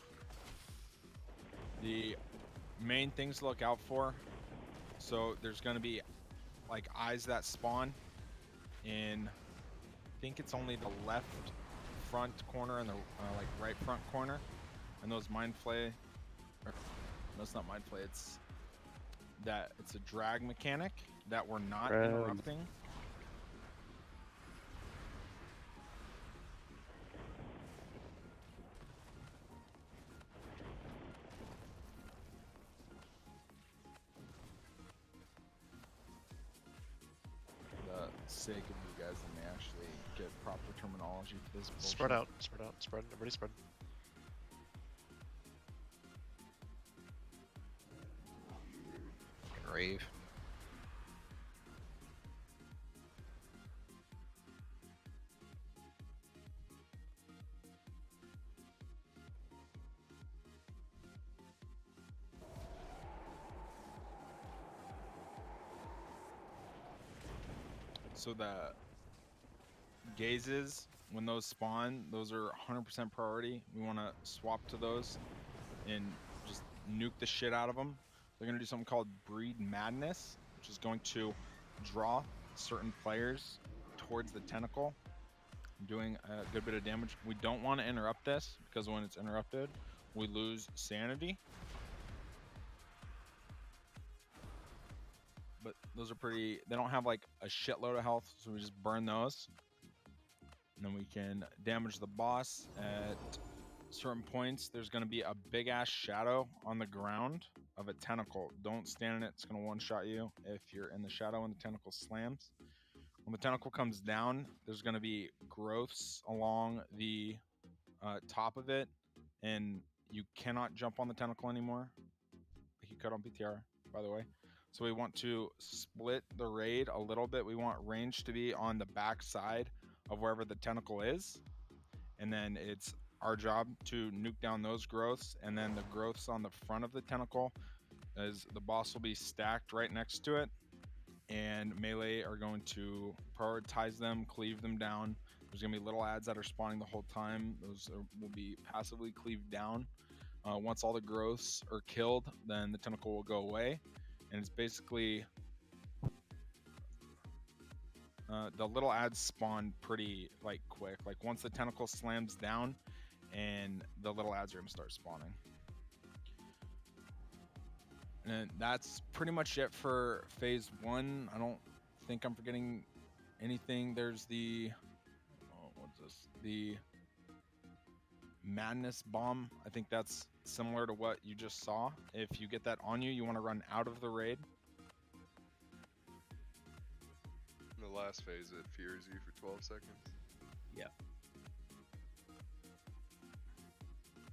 S2: The main things to look out for. So there's going to be like eyes that spawn in, I think it's only the left front corner and the like right front corner. And those mind flay, or, no, it's not mind flay, it's a drag mechanic that we're not
S10: Drag.
S2: interrupting. For the sake of you guys, let me actually get proper terminology for this bullshit.
S4: Spread out, spread out, spread. Everybody spread.
S5: Rave.
S2: So the gazes, when those spawn, those are 100% priority. We want to swap to those and just nuke the shit out of them. They're going to do something called Breed Madness, which is going to draw certain players towards the tentacle, doing a good bit of damage. We don't want to interrupt this, because when it's interrupted, we lose sanity. But those are pretty, they don't have like a shitload of health, so we just burn those. And then we can damage the boss at certain points. There's going to be a big ass shadow on the ground of a tentacle. Don't stand in it, it's going to one-shot you if you're in the shadow and the tentacle slams. When the tentacle comes down, there's going to be growths along the top of it, and you cannot jump on the tentacle anymore. Like you could on PTR, by the way. So we want to split the raid a little bit. We want range to be on the back side of wherever the tentacle is. And then it's our job to nuke down those growths. And then the growths on the front of the tentacle, as the boss will be stacked right next to it. And melee are going to prioritize them, cleave them down. There's going to be little ads that are spawning the whole time. Those will be passively cleaved down. Once all the growths are killed, then the tentacle will go away. And it's basically the little ads spawn pretty like quick. Like once the tentacle slams down, and the little ads are gonna start spawning. And that's pretty much it for phase 1. I don't think I'm forgetting anything, there's the what's this? The Madness Bomb. I think that's similar to what you just saw. If you get that on you, you want to run out of the raid.
S12: In the last phase, it fears you for 12 seconds.
S2: Yeah.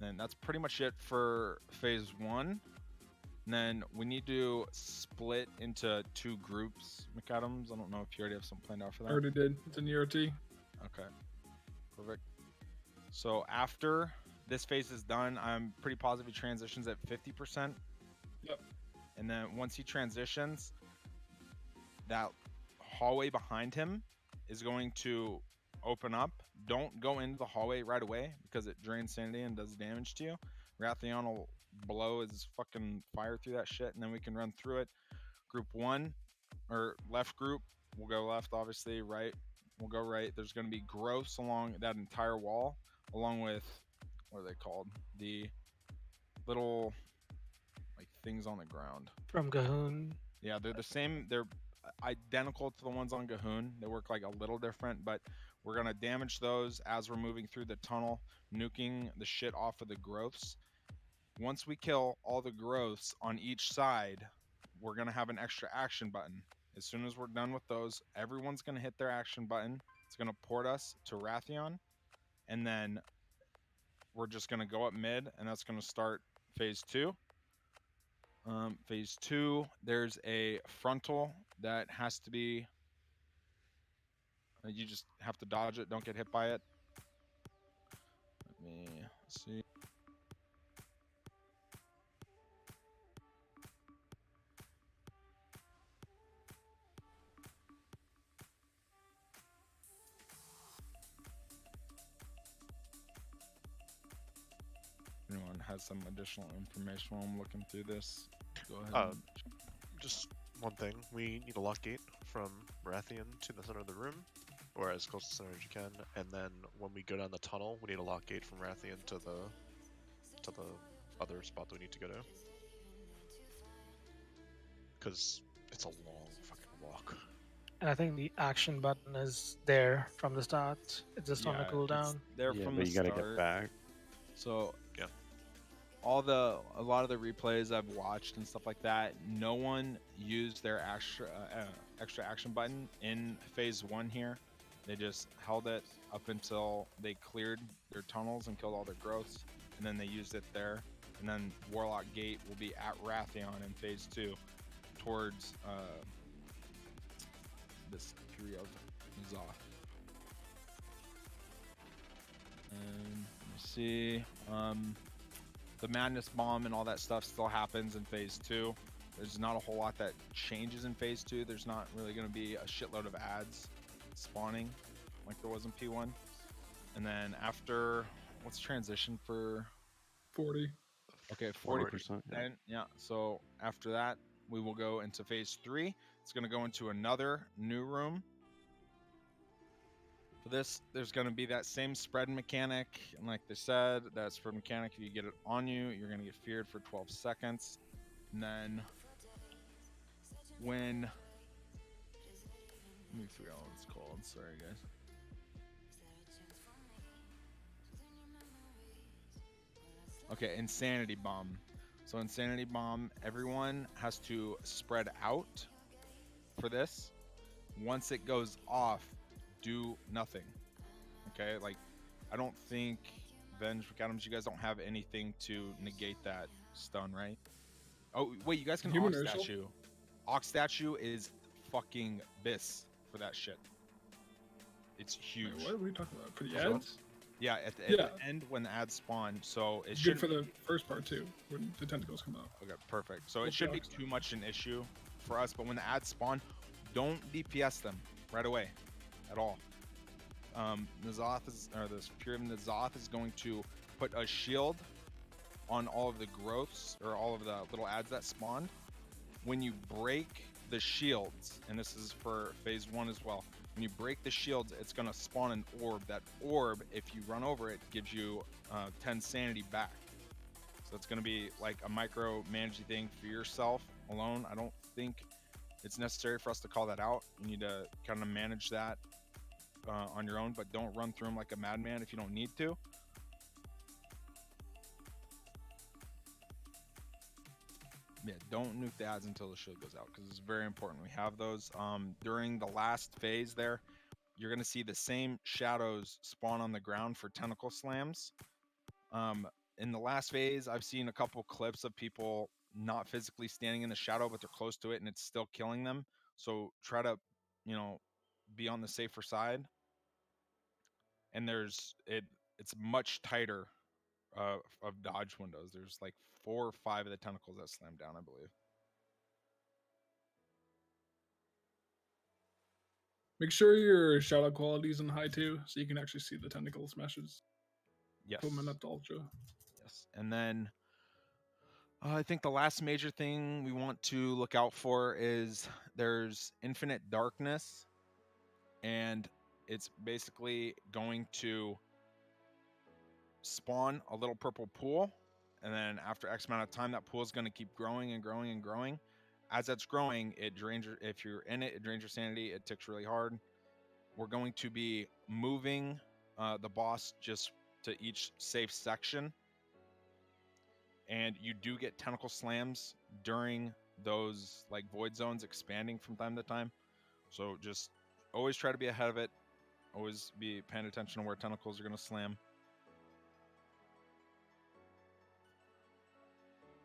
S2: And that's pretty much it for phase 1. And then we need to split into 2 groups, McAdams. I don't know if you already have something planned out for that.
S1: I already did. It's in ERT.
S2: Okay. Perfect. So after this phase is done, I'm pretty positive he transitions at 50%.
S1: Yep.
S2: And then once he transitions, that hallway behind him is going to open up. Don't go into the hallway right away because it drains sanity and does damage to you. Rathion will blow his fucking fire through that shit, and then we can run through it. Group 1, or left group, we'll go left, obviously. Right, we'll go right. There's going to be growths along that entire wall, along with, what are they called? The little, like, things on the ground.
S6: From Gahoon.
S2: Yeah, they're the same. They're identical to the ones on Gahoon. They work like a little different, but we're going to damage those as we're moving through the tunnel, nuking the shit off of the growths. Once we kill all the growths on each side, we're going to have an extra action button. As soon as we're done with those, everyone's going to hit their action button. It's going to port us to Rathion, and then we're just going to go up mid, and that's going to start phase 2. Phase 2, there's a frontal that has to be, you just have to dodge it, don't get hit by it. Let me see. Anyone has some additional information while I'm looking through this? Go ahead.
S4: Just one thing. We need a lock gate from Rathion to the center of the room, or as close to the center as you can. And then when we go down the tunnel, we need a lock gate from Rathion to the other spot that we need to go to. Because it's a long fucking walk.
S6: And I think the action button is there from the start. It's just on the
S2: Yeah,
S6: cooldown.
S2: it's there
S10: Yeah,
S2: from
S10: but
S2: the
S10: you gotta
S2: start.
S10: get back.
S2: So
S4: yeah,
S2: a lot of the replays I've watched and stuff like that, no one used their extra action button in phase 1 here. They just held it up until they cleared their tunnels and killed all their growths, and then they used it there. And then Warlock Gate will be at Rathion in phase 2, towards this Fury of Zoth. And let me see. The Madness Bomb and all that stuff still happens in phase 2. There's not a whole lot that changes in phase 2. There's not really going to be a shitload of ads spawning like there was in P1. And then after, what's transition for
S1: 40?
S2: Okay,
S10: 40%.
S2: Yeah. So after that, we will go into phase 3. It's going to go into another new room. For this, there's going to be that same spread mechanic, and like they said, that spread mechanic, if you get it on you, you're going to get feared for 12 seconds. And then when, let me figure out what it's called. Sorry, guys. Okay, Insanity Bomb. So Insanity Bomb, everyone has to spread out for this. Once it goes off, do nothing. Okay, like, I don't think Venge McAdams, you guys don't have anything to negate that stun, right? Oh wait, you guys can
S1: Human
S2: Ox
S1: Ursel?
S2: Statue. Ox Statue is fucking bis for that shit. It's huge.
S1: Wait, what are we talking about? For the
S2: So-
S1: ads?
S2: Yeah, at the end when the ads spawn, so it
S1: It's
S2: should
S1: good for the first part too, when the tentacles come out.
S2: Okay, perfect. So
S1: We'll
S2: it should be
S1: see
S2: too much an issue for us, but when the ads spawn, don't DPS them right away at all. N'Zoth is, or this Fury of N'Zoth is going to put a shield on all of the growths, or all of the little ads that spawned. When you break the shields, and this is for phase 1 as well, when you break the shields, it's going to spawn an orb. That orb, if you run over it, gives you 10 sanity back. So it's going to be like a micro managing thing for yourself alone. I don't think it's necessary for us to call that out. You need to kind of manage that on your own, but don't run through them like a madman if you don't need to. Yeah, don't nuke the ads until the shield goes out, because it's very important. We have those during the last phase there. You're going to see the same shadows spawn on the ground for tentacle slams. In the last phase, I've seen a couple clips of people not physically standing in the shadow, but they're close to it and it's still killing them. So try to, be on the safer side. And it's much tighter of dodge windows. There's like 4 or 5 of the tentacles that slam down, I believe.
S1: Make sure your shadow quality is in high too, so you can actually see the tentacle smashes.
S2: Yes.
S1: Put them in up to ultra.
S2: Yes. And then I think the last major thing we want to look out for is there's infinite darkness, and it's basically going to spawn a little purple pool, and then after X amount of time, that pool is going to keep growing and growing and growing. As that's growing, it drains your, if you're in it, it drains your sanity. It ticks really hard. We're going to be moving the boss just to each safe section, and you do get tentacle slams during those like void zones expanding from time to time. So just always try to be ahead of it. Always be paying attention to where tentacles are going to slam.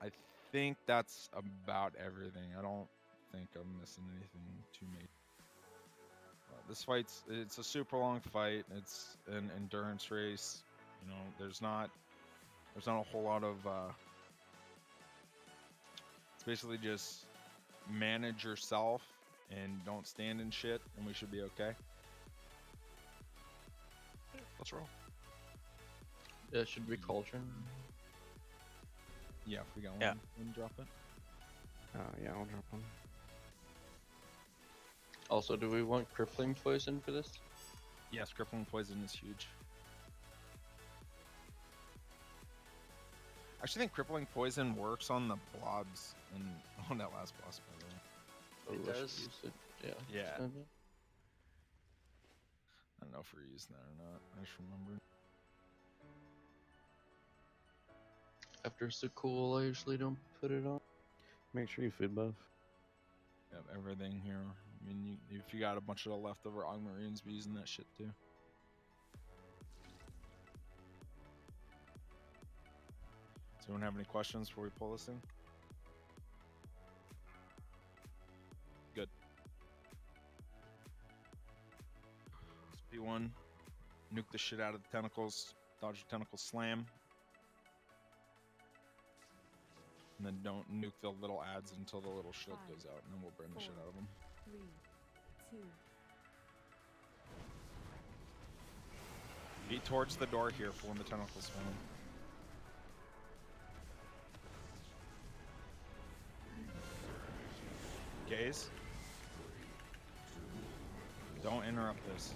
S2: I think that's about everything. I don't think I'm missing anything too major. This it's a super long fight. It's an endurance race. There's not a whole lot of it's basically just manage yourself and don't stand in shit, and we should be okay.
S4: Let's roll.
S3: Yeah, should we cauldron?
S2: Yeah, if we got one,
S7: Yeah.
S2: Drop it.
S10: Yeah, I'll drop one.
S3: Also, do we want crippling poison for this?
S2: Yes, crippling poison is huge. I actually think crippling poison works on the blobs on that last boss, by the way.
S3: It does. Yeah.
S2: Yeah. I don't know if we're using that or not. I just remembered.
S3: After it's so cool, I usually don't put it on.
S10: Make sure you food buff.
S2: Yep, everything here. I mean, if you got a bunch of the leftover Augmarines, be using that shit too. Does anyone have any questions before we pull this thing? Good. P1, nuke the shit out of the tentacles, dodge the tentacle slam. And then don't nuke the little ads until the little shield goes out, and then we'll burn the shit out of them.
S9: 3, 2.
S2: Be towards the door here for when the tentacles spawn. Gaze. Don't interrupt this.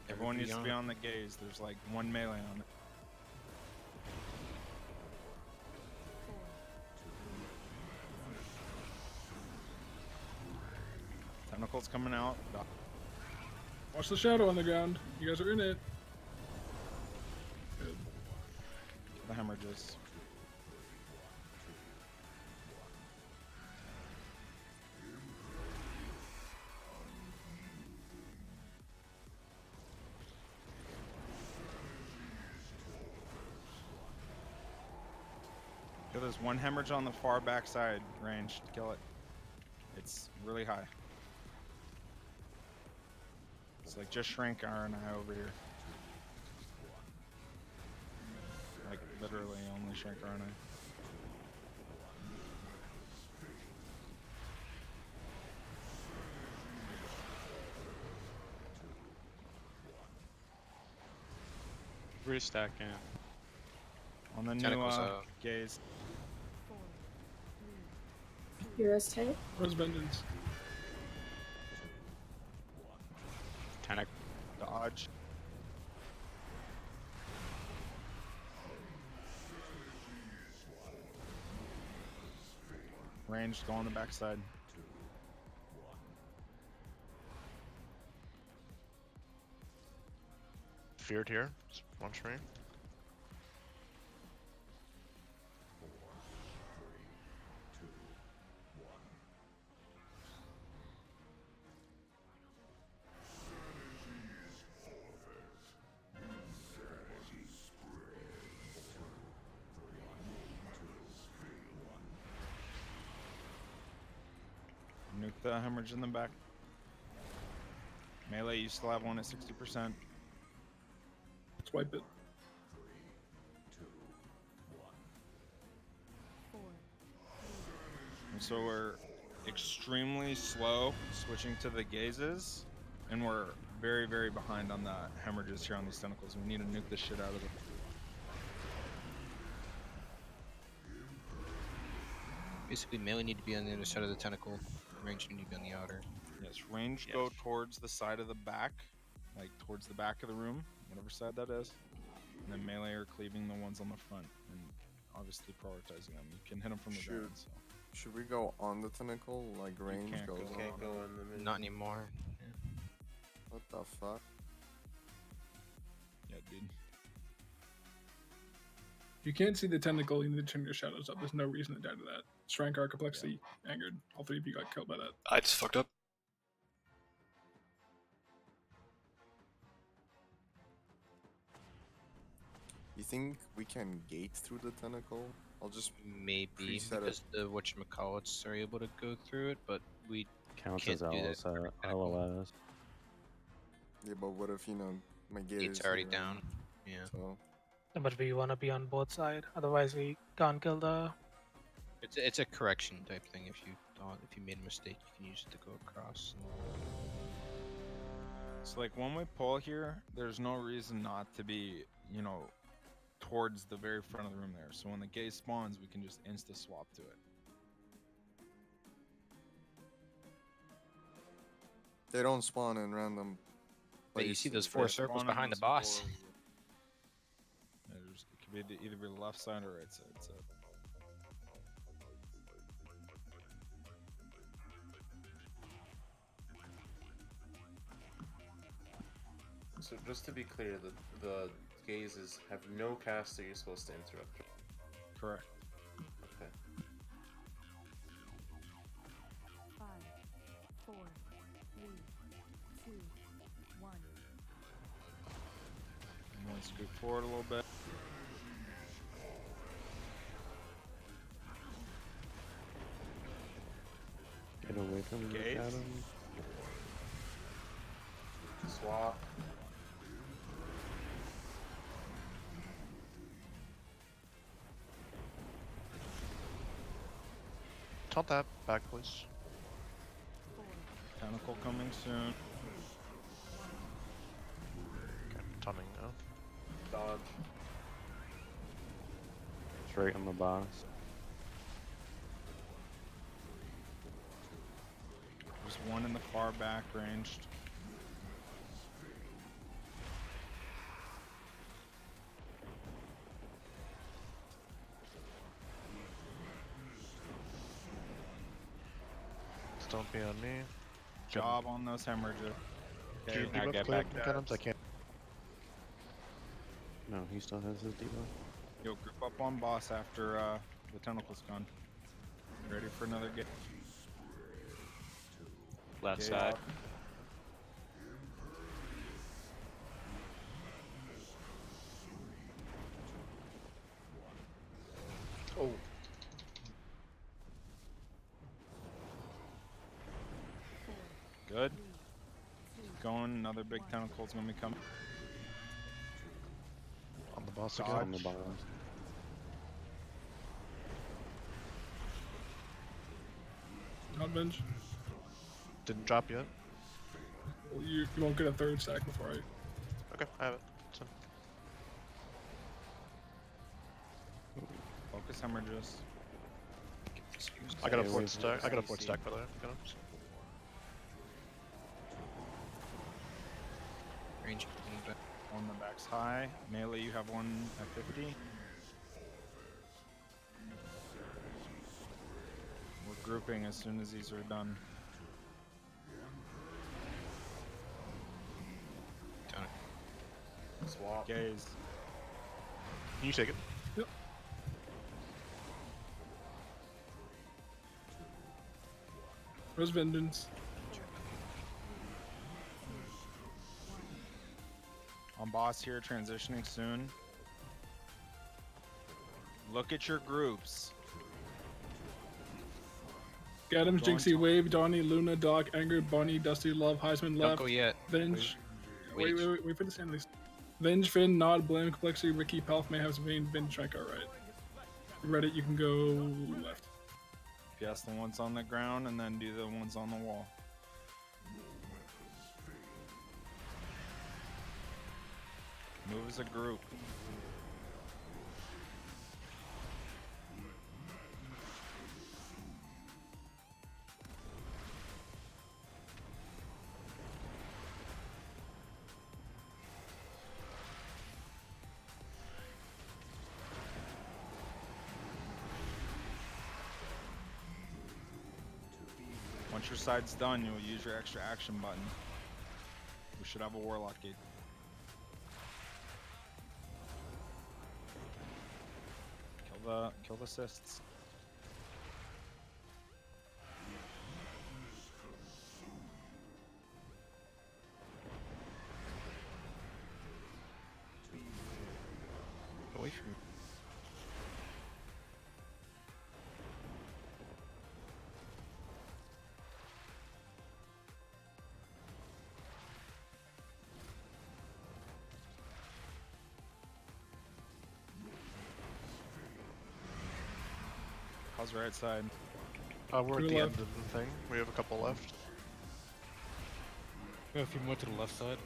S2: Everyone needs to be on the gaze. There's like 1 melee on it. Tentacles coming out.
S1: Watch the shadow on the ground. You guys are in it. Good.
S2: The hemorrhages. There's 1 hemorrhage on the far back side range. Kill it. It's really high. It's like just Shrankar and I over here. Like literally only Shrankar and I.
S13: Restacking.
S2: On the new gaze.
S15: Heroes type.
S1: Rose Vengeance.
S13: Tentac.
S2: Dodge. ranged, go on the backside.
S4: Feared here. Just watch me.
S2: Nuke the hemorrhage in the back. Melee, you still have one at 60%.
S1: Swipe it.
S2: And so we're extremely slow switching to the gazes, and we're very, very behind on the hemorrhages here on these tentacles. We need to nuke the shit out of them.
S5: Basically, melee need to be on the other side of the tentacle. Range need to be on the outer.
S2: Yes, range go towards the side of the back, like towards the back of the room, whatever side that is. And then melee are cleaving the ones on the front, and obviously prioritizing them. You can hit them from the ground. So.
S17: Should we go on the tentacle? Like range goes on?
S14: Can't go in the middle.
S5: Not anymore.
S17: What the fuck?
S2: Yeah, dude.
S1: If you can't see the tentacle, you need to turn your shadows up. There's no reason to die to that. Shrankar, Complexity, Angered. All three of you got killed by that.
S11: I just fucked up.
S17: You think we can gate through the tentacle? I'll just
S5: maybe
S17: preset
S5: because
S17: it.
S5: the whatchamacallits are able to go through it, but we
S10: Counts
S5: can't
S10: as
S5: do
S10: LOS.
S5: that.
S10: LOS.
S17: Yeah, but what if, you know, my gate
S5: Gate's
S17: is
S5: already
S17: here,
S5: down. Yeah.
S17: So
S6: But we want to be on both sides. Otherwise, we can't kill the.
S5: It's a correction type thing. If you thought if you made a mistake, you can use it to go across.
S2: So like when we pull here, there's no reason not to be, you know, towards the very front of the room there. So when the gaze spawns, we can just insta swap to it.
S17: they don't spawn in random.
S5: But you see those
S17: places.
S5: four
S17: They
S5: circles
S17: spawn in
S5: behind the
S17: those
S5: boss.
S17: four-
S2: Yeah, it could be either the left side or right side. So.
S14: So just to be clear, the gazes have no caster you're supposed to interrupt.
S2: Correct.
S14: Okay.
S9: 5, 4, 3, 2, 1.
S2: I'm going to scoot forward a little bit.
S10: Get away from the
S2: Gaze.
S10: Adam.
S14: Swap.
S4: Taunt that back, please.
S2: Tentacle coming soon.
S4: Okay, taunting now.
S14: Dodge.
S10: Straight on the boss.
S2: There's one in the far back ranged.
S4: Don't be on me.
S2: Job on those hemorrhages.
S4: Do you
S2: now
S4: debuff
S2: get
S4: clear,
S2: back
S4: McAdams? I can't.
S10: No, he still has his debuff.
S2: Yo, group up on boss after the tentacle's gone. Ready for another get.
S7: Left
S2: Gaze.
S7: side.
S14: Oh.
S2: Good. Keep going. Another big tentacle's gonna be coming.
S4: On the boss
S2: Dodge.
S4: again.
S10: On the boss.
S1: Not bench.
S4: Didn't drop yet.
S1: Well, you won't get a third stack before I.
S4: Okay, I have it. So,
S2: Focus hemorrhages.
S4: I got a
S10: Stay
S4: fourth
S10: away
S4: stack. I got a
S5: CC.
S4: fourth stack, by the way. McAdams.
S5: Range.
S2: On the back's high. Melee, you have one at 50. We're grouping as soon as these are done.
S5: Done it.
S14: Swap.
S2: Gaze.
S4: Can you take it?
S1: Yep. Where's Vengeance?
S2: On boss here, transitioning soon. Look at your groups.
S1: Adams,
S2: Going
S1: Jinxie, Wave, Donnie, Luna, Doc, Anger, Bunny, Dusty, Love, Heisman,
S5: Don't
S1: Left,
S5: go yet.
S1: Venge.
S5: Wait.
S1: Wait for the sand list. Venge, Finn, Nod, Blame, Complexity, Ricky, Palf, Mayhaps, Vane, Venge, Shrankar, right. Reddit, you can go left.
S2: Yes, the ones on the ground, and then do the ones on the wall. Move as a group. Once your side's done, you'll use your extra action button. We should have a warlock gate. Kill the cysts.
S5: Away from me.
S2: How's right side?
S4: We're at
S1: To
S4: the
S1: the
S4: end
S1: left.
S4: of the thing. We have a couple left.
S13: We have a few more to the left side.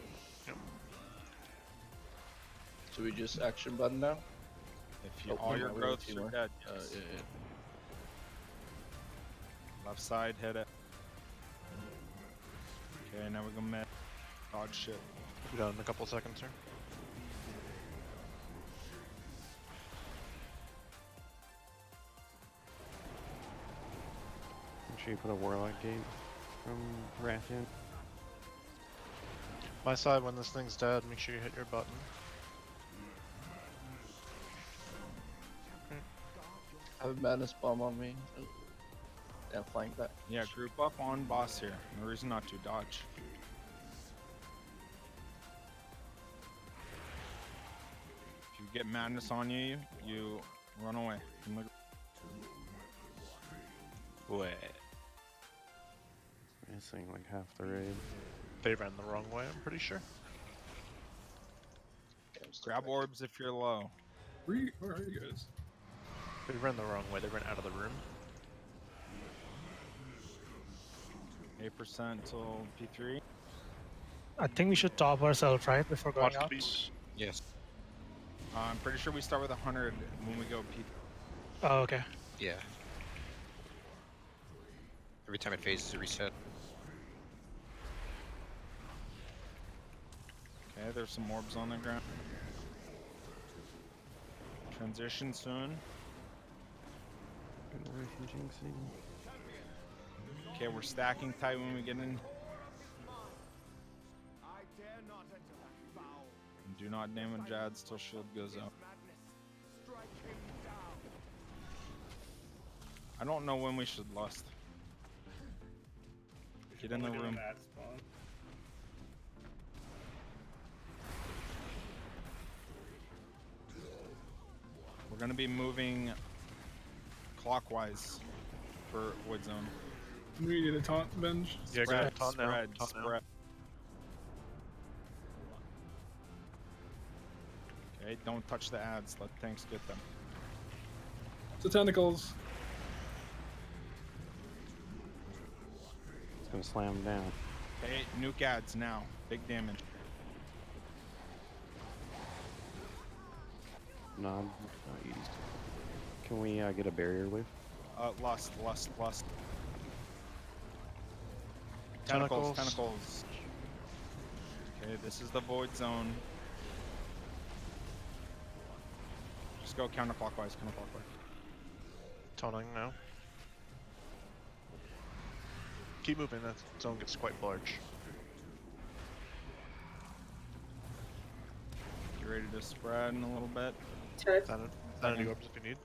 S8: So we just action button now?
S2: If you,
S8: Oh,
S2: all
S8: wait,
S2: your
S8: no, we have
S2: growths
S8: two
S2: are
S8: more.
S2: dead. Yes.
S8: Yeah.
S2: Left side, hit it. Okay, now we go mid. Dodge shit.
S4: Be done in a couple seconds here.
S10: Make sure you put a warlock gate from Rathian.
S4: My side, when this thing's dead, make sure you hit your button.
S8: I have a madness bomb on me. Yeah, flank that.
S2: Yeah, group up on boss here. No reason not to dodge. If you get madness on you, you run away from the
S5: Wait.
S10: Missing like half the raid.
S4: They ran the wrong way, I'm pretty sure.
S2: grab orbs if you're low.
S1: Where are you guys?
S4: They ran the wrong way, they ran out of the room.
S2: 8% till P3.
S6: I think we should top ourselves, right, before going
S4: Watch the
S6: out?
S4: beach.
S5: Yes.
S2: I'm pretty sure we start with 100 when we go P3.
S6: Oh, okay.
S5: Yeah. Every time it phases, it reset.
S2: Okay, there's some orbs on the ground. Transition soon.
S10: Get away from Jinxie.
S2: Okay, we're stacking tight when we get in. And do not damage ads till shield goes out. I don't know when we should lust. Get in the room. We're gonna be moving clockwise for wood zone.
S1: We need a taunt Venge.
S4: Yeah, go ahead, taunt now.
S2: Spread,
S4: Taunt now.
S2: spread. Okay, don't touch the ads. Let tanks get them.
S1: The tentacles.
S10: It's gonna slam him down.
S2: Okay, nuke ads now. Big damage.
S10: Nod. East. Can we get a barrier wave?
S2: Lust.
S4: Tentacles.
S2: Tentacles. Okay, this is the void zone. Just go counterclockwise.
S4: Taunting now. Keep moving. That zone gets quite large.
S2: Get ready to spread in a little bit.
S4: Sanity orbs if you need.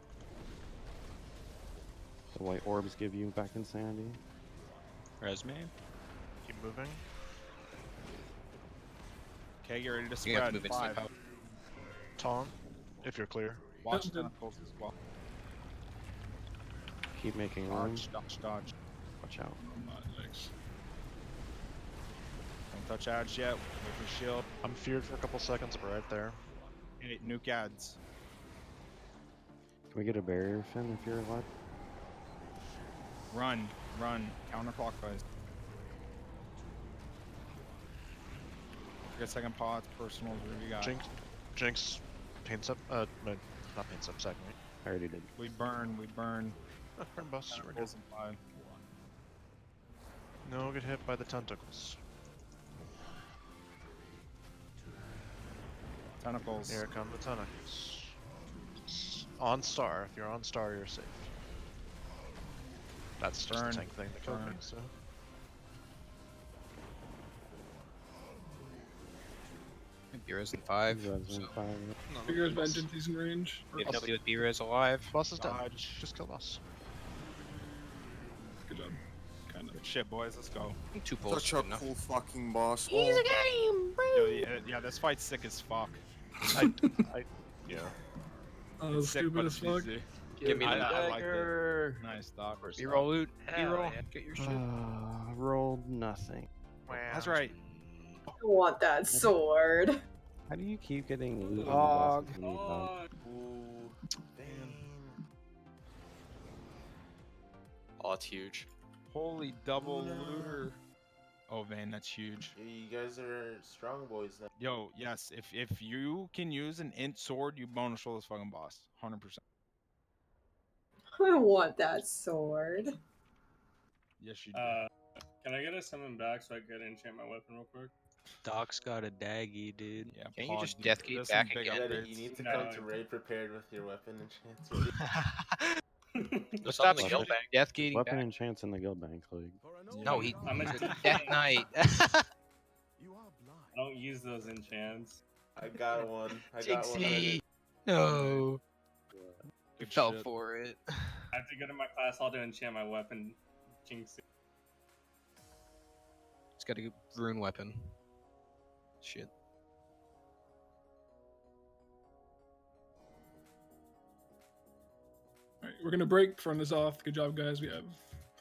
S10: The white orbs give you back insanity.
S7: Res me.
S4: Keep moving.
S2: Okay, get ready to
S5: You have to
S2: spread.
S5: move into the
S2: 5.
S5: power.
S4: Tong, if you're clear.
S2: Watch tentacles as well.
S10: Keep making room.
S2: Dodge.
S10: Watch out.
S2: Don't touch ads yet. Wait for shield.
S4: I'm feared for a couple seconds, but right there.
S2: Okay, nuke ads.
S10: Can we get a barrier, Finn, if you're alive?
S2: Run. Counterclockwise. Get second pods, personals, whatever you got.
S4: Jinx, paints up. No, not paints up. Second.
S10: I already did.
S2: We burn.
S4: Burn bus. We're good. No, get hit by the tentacles.
S2: Tentacles.
S4: Here come the tentacles. On star. If you're on star, you're safe. That's just a tank thing to kill me, so.
S5: B-Res in 5.
S1: Figures Vengeance is in range.
S5: Get W with B-Res alive.
S4: Boss is dead. Just kill boss.
S1: Good job. Kind of.
S2: Good shit, boys. Let's go.
S5: 2 pulls.
S17: Such a cool fucking boss.
S15: He's a game, bro.
S2: Yo, yeah, this fight's sick as fuck.
S4: Yeah.
S1: Oh,
S2: Sick,
S1: stupid
S2: but
S1: as
S2: it's
S1: fuck.
S2: easy.
S5: Give me the
S2: I like
S5: dagger.
S2: it. Nice, Doc.
S5: B-roll loot. B-roll. Get your shit.
S10: Rolled nothing.
S2: That's right.
S15: I want that sword.
S10: How do you keep getting loot?
S8: Dog.
S14: Ooh, damn.
S16: Oh, that's huge.
S2: Holy double looter. Oh, Vane, that's huge.
S14: You guys are strong boys now.
S2: Yo, yes, if you can use an int sword, you bonus roll this fucking boss. 100%.
S15: I want that sword.
S2: Yes, you do.
S18: Can I get a summon back so I can enchant my weapon real quick?
S7: Doc's got a daggy, dude.
S2: Yeah,
S5: Can't you
S2: Pod,
S5: just Deathgate
S2: there's some
S5: back
S2: big
S5: again?
S2: upgrades.
S14: You need to
S18: No,
S14: come
S18: I
S14: to
S18: can't.
S14: raid prepared with your weapon and chance.
S5: Let's stop the guild bank. Deathgating
S10: Weapon
S5: back.
S10: and chance in the guild bank league.
S5: No, he.
S18: I'm a
S5: Death Knight.
S18: I don't use those enchants.
S14: I got one. I got one.
S5: Jinxie. No. You
S2: Good
S5: fell
S2: shit.
S5: for it.
S18: I have to go to my class hall to enchant my weapon. Jinx.
S5: It's got a rune weapon. Shit.
S1: Alright, we're gonna break, front this off. Good job, guys. We have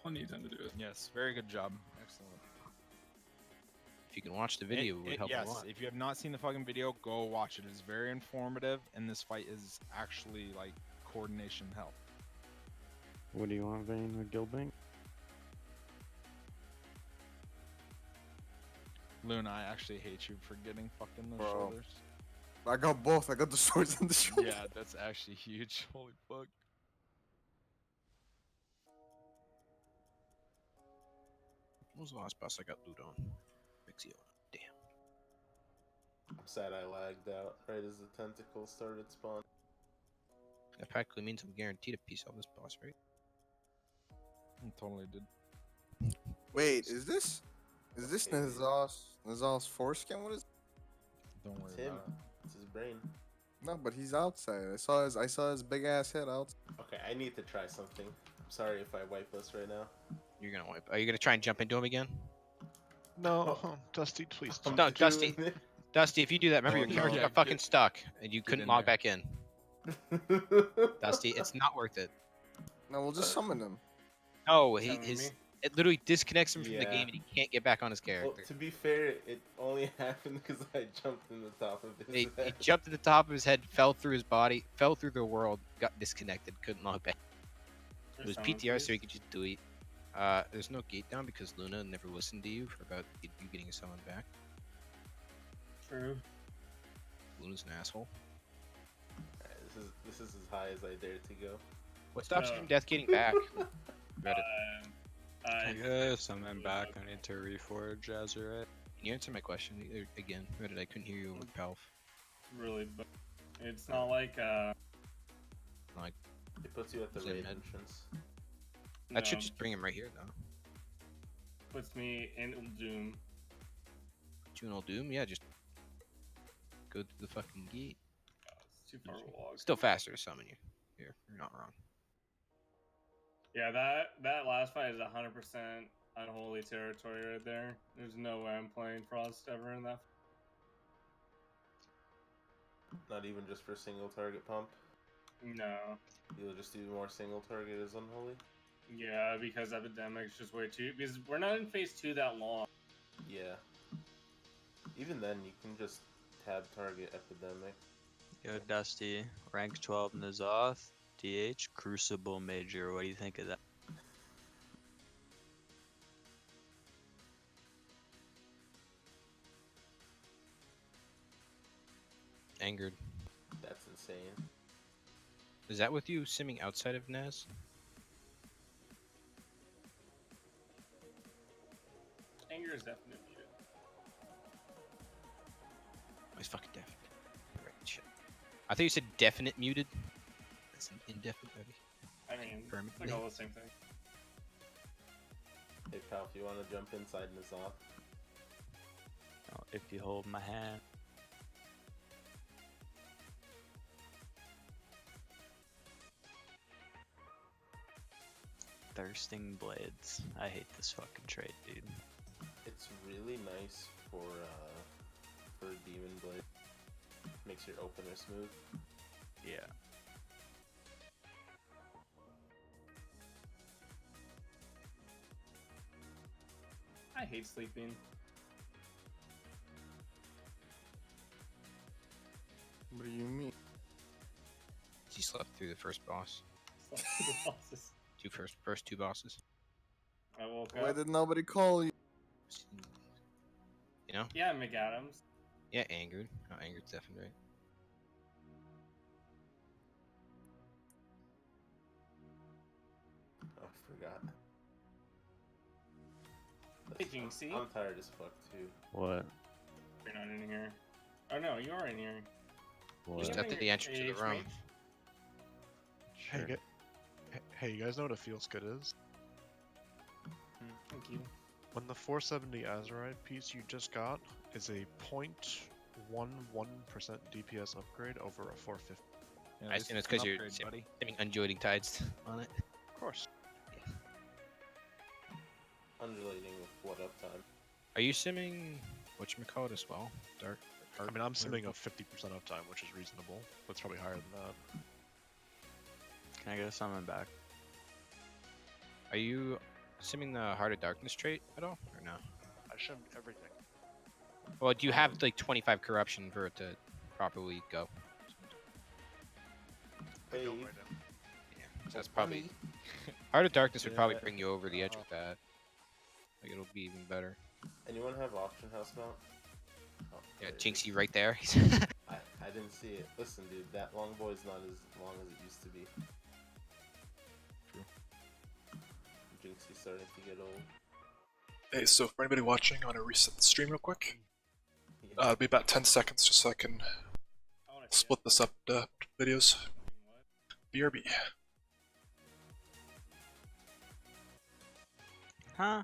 S1: plenty of time to do it.
S2: Yes, very good job. Excellent.
S5: If you can watch the video, it would help
S2: yes,
S5: a lot.
S2: if you have not seen the fucking video, go watch it. It's very informative, and this fight is actually like coordination help.
S10: What do you want, Vane? A guild bank?
S2: Luna, I actually hate you for getting fucking those
S17: Bro.
S2: shoulders.
S17: I got both. I got the swords and the shield.
S2: Yeah, that's actually huge. Holy fuck.
S5: What was the last boss I got loot on? Vixio. Damn.
S14: I'm sad I lagged out right as the tentacles started spawning.
S5: That practically means I'm guaranteed a piece of this boss, right?
S2: I totally did.
S17: Wait, is this Nazal's foreskin? What is?
S2: Don't worry
S14: It's him.
S2: about it.
S14: It's his brain.
S17: No, but he's outside. I saw his big ass head out.
S14: Okay, I need to try something. I'm sorry if I wipe us right now.
S5: You're gonna wipe. Are you gonna try and jump into him again?
S4: No, Dusty, please.
S5: No,
S4: don't.
S5: Dusty. Dusty, if you do that, remember your character got fucking stuck and you couldn't
S2: in
S5: log
S2: there.
S5: back in. Dusty, it's not worth it.
S17: No, we'll just summon him.
S5: No,
S14: Telling me?
S5: it literally disconnects him from the
S14: Yeah.
S5: game and he can't get back on his
S14: Well,
S5: character.
S14: to be fair, it only happened because I jumped in the top of his
S5: He
S14: head.
S5: jumped to the top of his head, fell through his body, fell through the world, got disconnected, couldn't log back. It was PTR, so he could just delete. There's no gate down because Luna never listened to you for about you getting a summon back.
S18: True.
S5: Luna's an asshole.
S14: This is as high as I dare to go.
S5: What stops you
S18: No.
S5: from death getting back? Reddit.
S7: I guess I'm back. I need to reforge Azurite.
S5: Can you answer my question again? Reddit, I couldn't hear you over Palf.
S18: Really, but it's not like
S5: Like,
S14: It puts you at the
S5: Is it
S14: raid
S5: med?
S14: entrance.
S5: that should
S18: no.
S5: just bring him right here, though.
S18: puts me in Doom.
S5: Juno Doom, yeah, just go through the fucking gate.
S18: It's too far to walk.
S5: Still faster to summon you. Here, you're not wrong.
S18: Yeah, that last fight is 100% unholy territory right there. There's no way I'm playing Frost ever in that.
S14: Not even just for single target pump.
S18: No.
S14: You'll just do more single target as unholy.
S18: Yeah, because Epidemic's just way too. Because we're not in phase 2 that long.
S14: Yeah. Even then, you can just tab target Epidemic.
S7: Yo, Dusty, rank 12 N'Zoth, DH, Crucible Major. What do you think of that?
S5: Angered.
S14: That's insane.
S5: Is that with you simming outside of Naz?
S18: Anger is definitely muted.
S5: Oh, he's fucking definite. Right, shit. I thought you said definite muted. That's an indefinite, maybe.
S18: I mean, it's
S5: Permanently.
S18: like all the same thing.
S14: Hey pal, if you want to jump inside N'Zoth.
S7: Oh, if you hold my hand. Thirsting Blades. I hate this fucking trait, dude.
S14: It's really nice for Demon Blade. Makes your opener smooth.
S7: Yeah.
S18: I hate sleeping.
S17: What do you mean?
S5: He slept through the first boss.
S18: Slept through the bosses.
S5: First two bosses.
S18: I woke
S17: Why
S18: up.
S17: did nobody call you?
S5: You know?
S18: Yeah, McAdams.
S5: Yeah, angered. Oh, angered's definitely right.
S14: Oh, I forgot.
S18: Hey, Jinxie.
S14: I'm tired as fuck too.
S10: What?
S18: You're not in here. Oh no, you are in here.
S10: What?
S5: Just after the entrance to the room.
S4: Hey, hey, you guys know what a feels good is?
S18: Thank you.
S4: When the 470 Azerite piece you just got is a 0.11% DPS upgrade over a 450.
S2: Yeah,
S5: I
S2: this
S5: assume it's
S2: is
S5: because
S2: an
S5: you're
S2: upgrade, buddy.
S5: simming undulating tides on it.
S4: Of course.
S14: Undulating with what uptime?
S5: Are you simming whatchamacallit as well? Dark?
S4: I mean, I'm simming a 50% uptime, which is reasonable. But it's probably higher than that.
S7: Can I get a summon back?
S5: Are you simming the Heart of Darkness trait at all? Or no?
S4: I shimmed everything.
S5: Well, do you have like 25 corruption for it to properly go?
S4: I don't right now.
S5: Yeah, so that's probably... Heart of Darkness would probably bring you over the edge with that. Like, it'll be even better.
S14: Anyone have auction house mount? Oh,
S5: Yeah,
S14: there it is.
S5: Jinxie right there.
S14: I didn't see it. Listen, dude, that long boy is not as long as it used to be.
S5: True.
S14: Jinxie's starting to get old.
S11: Hey, so for anybody watching, I want to reset the stream real quick.
S14: Yeah.
S11: It'll be about 10 seconds just so I can split this up to videos. BRB.
S7: Huh?